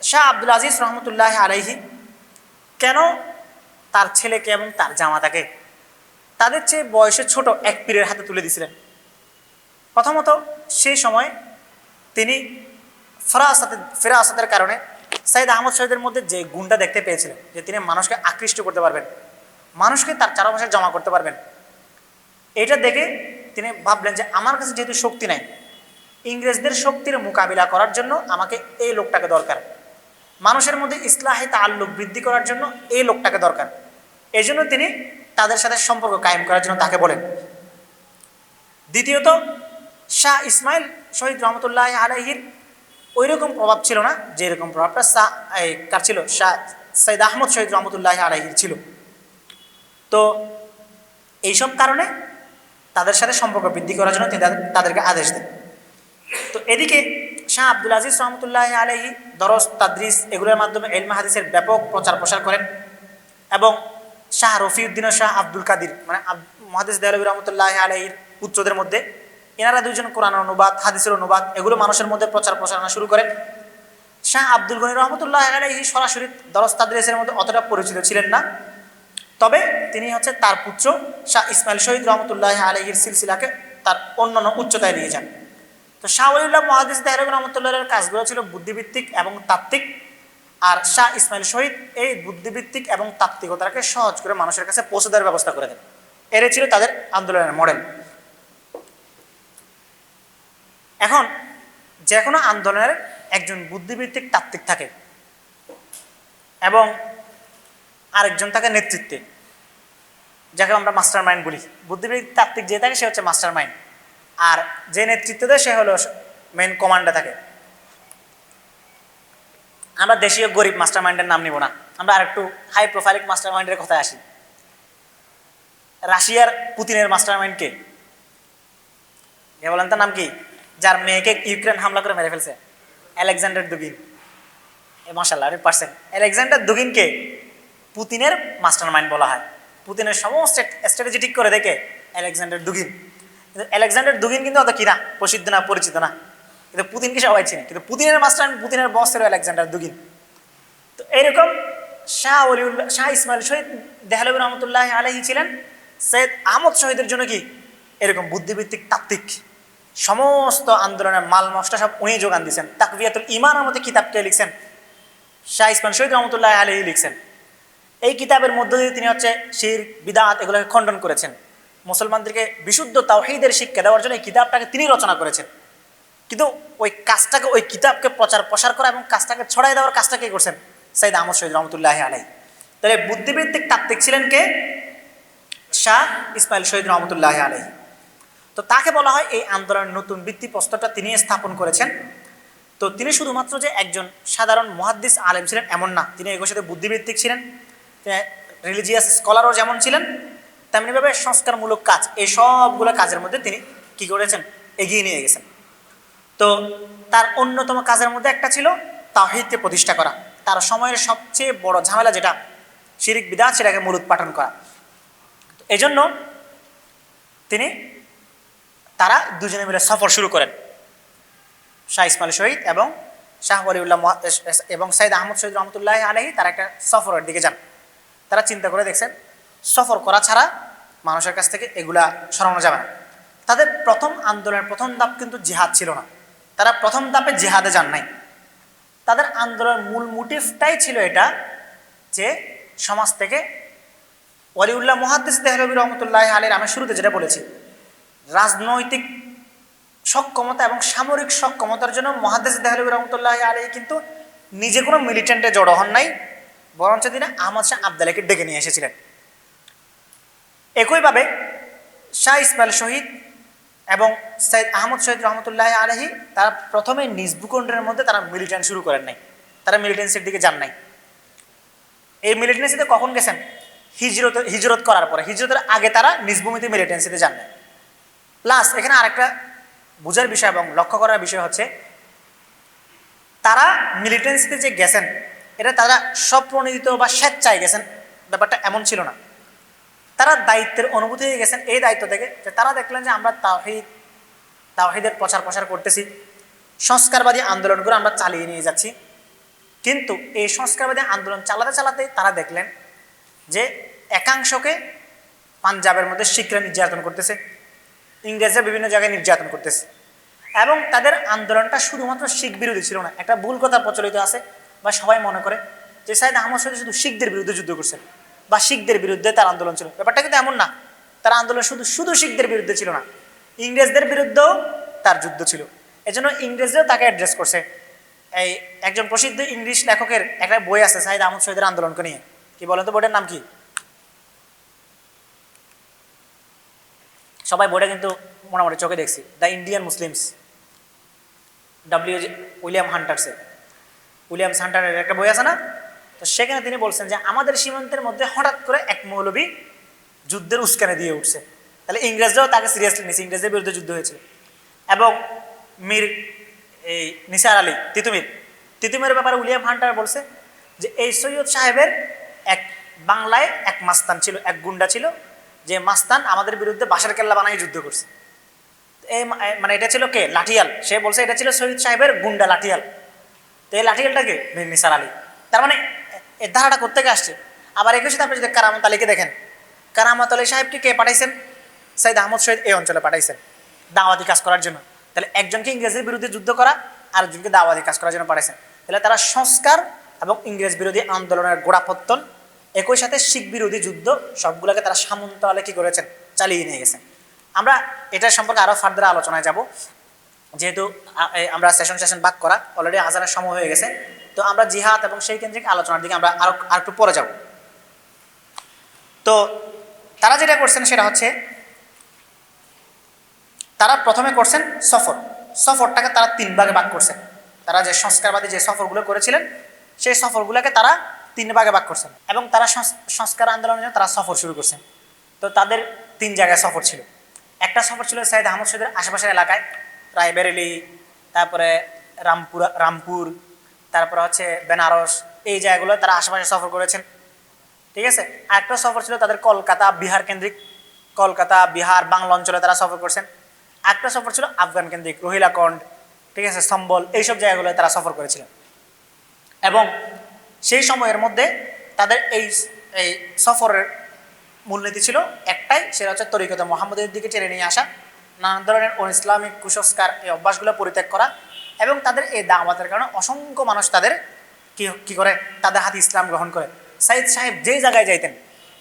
শাহ আব্দুল আজিজ রহমতুল্লাহ আলাইহি কেন তার ছেলেকে এবং তার জামাতাকে তাদের চেয়ে বয়সে ছোট এক পীরের হাতে তুলে দিয়েছিলেন? প্রথমত সেই সময় তিনি ফেরাসতের কারণে সাইদ আহমদ শহীদের মধ্যে যে গুণটা দেখতে পেয়েছিলেন যে তিনি মানুষকে আকৃষ্ট করতে পারবেন, মানুষকে তার চারপাশে জমা করতে পারবেন, এটা দেখে তিনি ভাবলেন যে আমার কাছে যেহেতু শক্তি নাই, ইংরেজদের শক্তির মোকাবিলা করার জন্য আমাকে এই লোকটাকে দরকার, মানুষের মধ্যে ইসলাহি তাআল্লুক বৃদ্ধি করার জন্য এই লোকটাকে দরকার। এই জন্য তিনি তাদের সাথে সম্পর্ক কায়েম করার জন্য তাকে বলেন। দ্বিতীয়ত শাহ ইসমাইল শহীদ রহমতুল্লাহ আলাইহির ওই রকম প্রভাব ছিল না যেরকম প্রভাবটা কার ছিল, শাহ সৈয়দ আহমদ শহীদ রহমতুল্লাহ আলাইহির ছিল। তো এইসব কারণে তাদের সাথে সম্পর্ক বৃদ্ধি করার জন্য তিনি তাদেরকে আদেশ দেন। তো এদিকে শাহ আব্দুল আজিজ রহমতুল্লাহ আলাইহি দরস তাদরিস এগুলোর মাধ্যমে ইলমে হাদিসের ব্যাপক প্রচার প্রসার করেন, এবং শাহ রফিউদ্দিন ও শাহ আব্দুল কাদির মানে মুহাদ্দিস দেহলভী রহমতুল্লাহ আলাইহির পুত্রদের মধ্যে এনারা দুইজন কোরআন অনুবাদ, হাদিসের অনুবাদ এগুলো মানুষের মধ্যে প্রচার প্রসারণা শুরু করেন। শাহ আব্দুল গনি রহমতুল্লাহ আলাইহি সরাসরি দরস তাদরিসের মধ্যে অতটা পরিচিত ছিলেন না, তবে তিনি হচ্ছে তার পুত্র শাহ ইসমাইল শহীদ রহমতুল্লাহ আলাইহির সিলসিলাকে তার অন্যান্য উচ্চতায় নিয়ে যান। তো শাহ ওলিউল্লাহ মুহাদ্দিস দেহলভী রহমতুল্লাহের কাজগুলো ছিল বুদ্ধিভিত্তিক এবং তাত্ত্বিক, আর শাহ ইসমাইল শহীদ এই বুদ্ধিভিত্তিক এবং তাত্ত্বিকতাকে সহজ করে মানুষের কাছে পৌঁছে দেওয়ার ব্যবস্থা করে দেন। এর ছিল তাদের আন্দোলনের মডেল। এখন যে কোনো আন্দোলনের একজন বুদ্ধিভিত্তিক তাত্ত্বিক থাকে এবং আরেকজন থাকে নেতৃত্বে, যাকে আমরা মাস্টার মাইন্ড বলি। বুদ্ধিভিত্তিক তাত্ত্বিক যে থাকে সে হচ্ছে মাস্টার মাইন্ড, আর যে নেতৃত্ব দেয় সে হলো মেন কমান্ডে থাকে। আমরা দেশীয় গরিব মাস্টার মাইন্ডের নাম নিব না, আমরা আরেকটু হাই প্রোফাইলিক মাস্টার মাইন্ডের কথায় আসি। রাশিয়ার পুতিনের মাস্টার মাইন্ড কে বলেন? তার নাম কি? যার মেয়েকে ইউক্রেন হামলা করে মেরে ফেলছে, আলেকজান্ডার দুগিন। মাশাআল্লাহ, 100%। আলেকজান্ডার দুগিনকে পুতিনের মাস্টার মাইন্ড বলা হয়। পুতিনের সমস্ত স্ট্র্যাটেজি ঠিক করে দেখে আলেকজান্ডার দুগিন। কিন্তু আলেকজান্ডার দুগিন কিন্তু অত কি না, প্রসিদ্ধ না, পরিচিত না, কিন্তু পুতিনকে সবাই চিনে। কিন্তু পুতিনের মাস্টার, পুতিনের বস ছিল আলেকজান্ডার দুগিন। তো এইরকম শাহ ইসমাইল শহীদ দেহলভী রহমতুল্লাহ আলাইহি ছিলেন সৈয়দ আহমদ শহীদের জন্য কি এরকম বুদ্ধিভিত্তিক তাত্ত্বিক। সমস্ত আন্দোলনের মাল মশলা সব উনি যোগান দিয়েছেন। তাকভিয়াতুল ঈমানের মধ্যে কিতাবটা লিখছেন শাহ ইসমাইল শহীদ রহমতুল্লাহ আলাইহি লিখছেন। এই কিতাবের মধ্য দিয়ে তিনি হচ্ছে শিরক, বিদআত এগুলোকে খণ্ডন করেছেন। মুসলমানদেরকে বিশুদ্ধ তাওহীদের শিক্ষা দেওয়ার জন্য এই কিতাবটাকে তিনি রচনা করেছেন। কিন্তু ওই কাজটাকে, ওই কিতাবকে প্রচার প্রসার করা এবং কাজটাকে ছড়াই দেওয়ার কাজটা কে করছেন? সৈয়দ আহমদ শহীদ রহমতুল্লাহ আলাইহি। তাহলে বুদ্ধিভিত্তিক তাত্ত্বিক ছিলেন কে? শাহ ইসমাইল শহীদ রহমতুল্লাহ আলাইহি। তো তাকে বলা হয় এই আন্দোলনের নতুন ভিত্তিপ্রস্তরটা তিনি স্থাপন করেছেন। তো তিনি শুধুমাত্র যে একজন সাধারণ মুহাদ্দিস আলেম ছিলেন এমন না, তিনি এগুলোর সাথে বুদ্ধিভিত্তিক ছিলেন, রিলিজিয়াস স্কলারও যেমন ছিলেন, তেমনিভাবে সংস্কারমূলক কাজ, এই সবগুলো কাজের মধ্যে তিনি কি করেছেন? এগিয়ে নিয়ে গেছেন। তো তার অন্যতম কাজের মধ্যে একটা ছিল তাওহীদকে প্রতিষ্ঠা করা। তার সময়ের সবচেয়ে বড় ঝামেলা যেটা শিরক বিদআত, সেটাকে মূলোৎপাটন করা। এই জন্য তারা দুজনে মিলে সফর শুরু করেন। শাহ ইসমাইল শহীদ এবং শাহ ওলিউল্লাহ এবং সৈয়দ আহমদ শহীদ রহমতুল্লাহ আলাইহি তারা একটা সফরের দিকে যান। তারা চিন্তা করে দেখছেন সফর করা ছাড়া মানুষের কাছ থেকে এগুলা সরানো যাবে না। তাদের প্রথম আন্দোলনের প্রথম ধাপ কিন্তু জিহাদ ছিল না, তারা প্রথম ধাপে জিহাদে যান নাই। তাদের আন্দোলনের মূল মোটিভটাই ছিল এটা যে সমাজ থেকে ওলিউল্লাহ মুহাদ্দিস দেহলভী রহমতুল্লাহ আলাইহির, আমি শুরুতে যেটা বলেছি, রাজনৈতিক সক্ষমতা এবং সামরিক সক্ষমতার জন্য মুহাদ্দিস দেহলভী রহমতুল্লাহ আলাইহি কিন্তু নিজে কোনো মিলিটেন্টে জড়ো হন নাই, বরঞ্চ তিনি আহমদ শাহ আবদালীকে ডেকে নিয়ে এসেছিলেন। একইভাবে শাহ ইসমাইল শহীদ এবং সৈয়দ আহমদ শহীদ রহমতুল্লাহ আলাইহি তারা প্রথমে নিজ ভূখণ্ডের মধ্যে তারা মিলিটেন্সি শুরু করেন নাই, তারা মিলিটেন্সির দিকে যান নাই। এই মিলিটেন্সিতে কখন গেছেন? হিজরত করার পরে, হিজরতের আগে তারা নিজ ভূমিতে মিলিটেন্সিতে যান নাই। প্লাস এখানে আরেকটা বোঝার বিষয় এবং লক্ষ্য করার বিষয় হচ্ছে, তারা মিলিটেন্সিতে যে গেছেন এটা তারা স্বপ্রণোদিত বা স্বেচ্ছায় গেছেন, ব্যাপারটা এমন ছিল না। তারা দায়িত্বের অনুভূতি হয়ে গেছেন এই দায়িত্ব থেকে, যে তারা দেখলেন যে আমরা তাওহীদের প্রচার করতেছি, সংস্কারবাদী আন্দোলনগুলো আমরা চালিয়ে নিয়ে যাচ্ছি, কিন্তু এই সংস্কারবাদী আন্দোলন চালাতে চালাতে তারা দেখলেন যে একাংশকে পাঞ্জাবের মধ্যে শিখরা নির্যাতন করতেছে, ইংরেজরা বিভিন্ন জায়গায় নির্যাতন করতেছে, এবং তাদের আন্দোলনটা শুধুমাত্র শিখ বিরোধী ছিল না। একটা ভুল কথা প্রচলিত আছে বা সবাই মনে করে যে সৈয়দ আহমদ শহীদ শুধু শিখদের বিরুদ্ধে যুদ্ধ করছেন বা শিখদের বিরুদ্ধে তার আন্দোলন ছিল, ব্যাপারটা কিন্তু এমন না। তার আন্দোলন শুধু শিখদের বিরুদ্ধে ছিল না, ইংরেজদের বিরুদ্ধেও তার যুদ্ধ ছিল। এজন্য ইংরেজরাও তাকে অ্যাড্রেস করছে। এই একজন প্রসিদ্ধ ইংলিশ লেখকের একটা বই আছে সৈয়দ আহমদ শহীদের আন্দোলনকে নিয়ে, কি বলেন তো বইটার নাম কি? সবাই বইটা কিন্তু মোটামুটি চোখে দেখছি, দ্য ইন্ডিয়ান মুসলিমস, উইলিয়াম হান্টারের একটা বই আছে না? তো সেখানে তিনি বলছেন যে আমাদের সীমান্তের মধ্যে হঠাৎ করে এক মৌলবী যুদ্ধের উস্কানি দিয়ে উঠছে, তাহলে ইংরেজরাও তাকে সিরিয়াসলি নিয়েছে, ইংরেজদের বিরুদ্ধে যুদ্ধ হয়েছিল। এবং নিসার আলী তিতুমিরের ব্যাপারে উইলিয়াম হান্টার বলছে যে এই সৈয়দ সাহেবের বাংলায় এক মাস্তান ছিল, এক গুন্ডা ছিল, যে মাস্তান আমাদের বিরুদ্ধে বাঁশের কেল্লা বানাই যুদ্ধ করছে। মানে এটা ছিল কে? লাঠিয়াল। সে বলছে এটা ছিল সৈয়দ সাহেবের গুন্ডা লাঠিয়াল। তো এই লাঠিয়ালটা কে? নিসার আলী। তার মানে এর ধারাটা কোত্থেকে আসছে? আবার একই সাথে আপনি যদি কারামত আলীকে দেখেন, কারামত আলী সাহেবকে কে পাঠাইছেন? সৈয়দ আহমদ শহীদ এই অঞ্চলে পাঠাইছেন দাওয়াতি কাজ করার জন্য। তাহলে একজনকে ইংরেজের বিরুদ্ধে যুদ্ধ করা, আর একজনকে দাওয়াতি কাজ করার জন্য পাঠাইছেন। তাহলে তারা সংস্কার এবং ইংরেজ বিরোধী আন্দোলনের গোড়াপত্তন, একই সাথে শিখ বিরোধী যুদ্ধ, সবগুলোকে তারা সামন্তরালে কি করেছেন? চালিয়ে নিয়ে গেছেন। আমরা এটার সম্পর্কে আরও ফার্দার আলোচনায় যাব, যেহেতু আমরা সেশন ভাগ করা অলরেডি আজানের সময় হয়ে গেছে। তো আমরা জিহাদ এবং সেই কেন্দ্রিক আলোচনার দিকে আমরা আর একটু পরে যাব। তো তারা যেটা করছেন সেটা হচ্ছে, তারা প্রথমে করছেন সফরটাকে তারা 3 ভাগে ভাগ করছেন। তারা যে সংস্কারবাদী যে সফরগুলো করেছিলেন সেই সফরগুলোকে তারা 3 ভাগে ভাগ করছেন, এবং তারা সংস্কার আন্দোলনের জন্য তারা সফর শুরু করছেন। তো তাদের 3 জায়গায় সফর ছিল। একটা সফর ছিল সৈয়দ আহমদ শহীদের আশেপাশের এলাকায়, রায়বেরেলি, তারপরে রামপুর, তারপরে হচ্ছে বেনারস, এই জায়গাগুলো তারা আশেপাশে সফর করেছেন। ঠিক আছে। আরেকটা সফর ছিল তাদের কলকাতা, বিহার কেন্দ্রিক, কলকাতা, বিহার, বাংলা অঞ্চলে তারা সফর করছেন। একটা সফর ছিল আফগান কেন্দ্রিক, রোহিলাকন্ড, ঠিক আছে, স্তম্বল, এইসব জায়গাগুলো তারা সফর করেছিলেন। এবং সেই সময়ের মধ্যে তাদের এই সফরের মূলনীতি ছিল একটাই, সেটা হচ্ছে তরিকতে মুহাম্মদের দিকে টেনে নিয়ে আসা, নানান ধরনের ইসলামিক কুসংস্কার, এই অভ্যাসগুলো পরিত্যাগ করা, এবং তাদের এই দাওয়াতের কারণে অসংখ্য মানুষ তাদের কি করে? তাদের হাতে ইসলাম গ্রহণ করে। সাইদ সাহেব যেই জায়গায় যাইতেন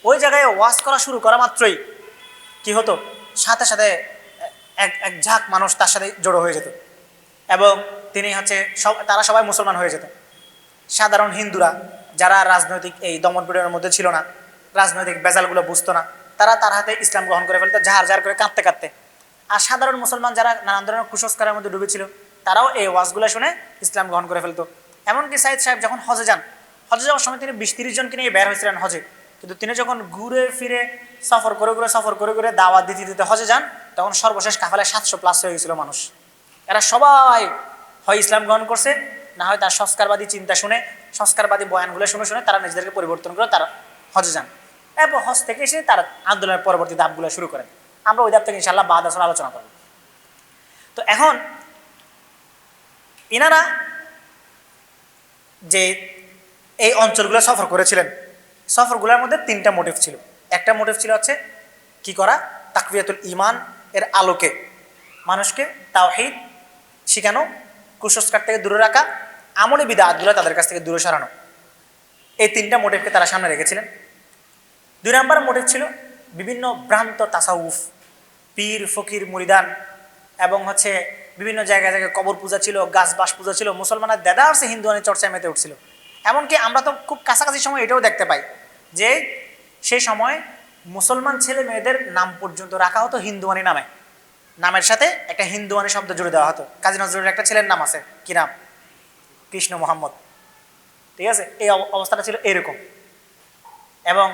ওই জায়গায় ওয়াজ করা শুরু করা মাত্রই কি হতো? সাথে সাথে এক ঝাঁক মানুষ তার সাথে জড়ো হয়ে যেত, এবং তিনি হচ্ছে তারা সবাই মুসলমান হয়ে যেত। সাধারণ হিন্দুরা যারা রাজনৈতিক এই দমনপীড়নের মধ্যে ছিল না, রাজনৈতিক বেজালগুলো বুঝতো না, তারা তার হাতে ইসলাম গ্রহণ করে ফেলতো, ঝাড় করে কাঁদতে। আর সাধারণ মুসলমান যারা নানান ধরনের কুসংস্কারের মধ্যে ডুবেছিল তারাও এই ওয়াজগুলো শুনে ইসলাম গ্রহণ করে ফেলতো। এমনকি সাইদ সাহেব যখন হজে যাওয়ার সময় তিনি 20-30 জনকে নিয়ে বের হয়েছিলেন হজে, কিন্তু তিনি যখন ঘুরে ফিরে সফর করে দাওয়াত দিতে হজে যান, তখন সর্বশেষ কাফেলায় 700+ হয়ে গেছিল মানুষ। এরা সবাই হয় ইসলাম গ্রহণ করছে, না হয় তার সংস্কারবাদী চিন্তা শুনে, সংস্কারবাদী বয়ানগুলো শুনে তারা নিজেদেরকে পরিবর্তন করে তারা হজে যান। এরপর হজ থেকে এসে তারা আন্দোলনের পরবর্তী ধাপগুলো শুরু করেন। আমরা ওই ধাপ থেকে ইনশাআল্লাহ বাদ আসলে আলোচনা করব। তো এখন ইনারা যে এই অঞ্চলগুলো সফর করেছিলেন, সফরগুলোর মধ্যে 3টা মোটিভ ছিল। একটা মোটিভ ছিল হচ্ছে কি করা? তাকওয়াতুল ঈমান এর আলোকে মানুষকে তাওহীদ শেখানো, কুসংস্কার থেকে দূরে রাখা, আমলি বিদআতগুলো তাদের কাছ থেকে দূরে সরানো। এই 3টা মোটিভকে তারা সামনে রেখেছিলেন। 2 নম্বর মোটিভ ছিল বিভিন্ন ভ্রান্ত তাসাউফ, পীর ফকির মুরিদান, এবং হচ্ছে বিভিন্ন জায়গায় কবর পূজা ছিল, গাছ বাস পূজা ছিল, মুসলমানের দেদা আসছে হিন্দুয়ানি চর্চায় মেতে উঠছিল। এমনকি আমরা তো খুব কাছাকাছি সময় এটাও দেখতে পাই যে সেই সময় মুসলমান ছেলে মেয়েদের নাম পর্যন্ত রাখা হতো হিন্দুয়ানি নামে, নামের সাথে একটা হিন্দুয়ানি শব্দ জুড়ে দেওয়া হতো। কাজী নজরুলের একটা ছেলের নাম আছে, কি নাম? কৃষ্ণ মোহাম্মদ। ঠিক আছে, এই অবস্থাটা ছিল এরকম। এবং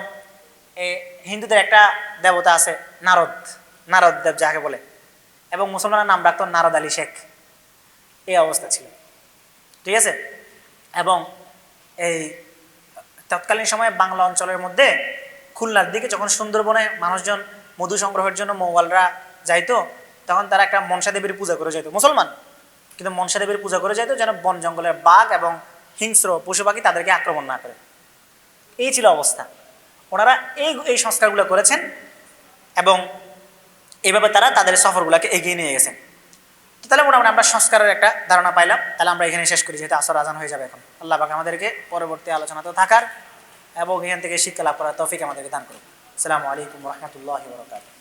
হিন্দুদের একটা দেবতা আছে নারদ, নারদ দেব যাকে বলে, এবং মুসলমানের নাম রাখতো নারদ আলী শেখ। এই অবস্থা ছিল। ঠিক আছে, এবং এই তৎকালীন সময়ে বাংলা অঞ্চলের মধ্যে খুলনার দিকে যখন সুন্দরবনে মানুষজন মধু সংগ্রহের জন্য মৌয়ালরা যাইতো, তখন তারা একটা মনসা দেবীর পূজা করে যেত, মুসলমান কিন্তু মনসা দেবীর পূজা করে যেত যেন বন জঙ্গলের বাঘ এবং হিংস্র পশু পাখি তাদেরকে আক্রমণ না করে। এই ছিল অবস্থা। ওনারা এই সংস্কারগুলো করেছেন এবং এইভাবে তারা তাদের সফরগুলোকে এগিয়ে নিয়ে গেছেন। তো তাহলে মোটামুটি আমরা সংস্কারের একটা ধারণা পাইলাম। তাহলে আমরা এখানে শেষ করি, যেহেতু আসর আজান হয়ে যাবে এখন। আল্লাহ পাক আমাদেরকে পরবর্তী আলোচনাতেও থাকার এবং এখান থেকে শিক্ষা লাভ করার তৌফিক আমাদেরকে দান করুন। আসসালামু আলাইকুম ওয়া রাহমাতুল্লাহি ওয়া বারাকাতুহু।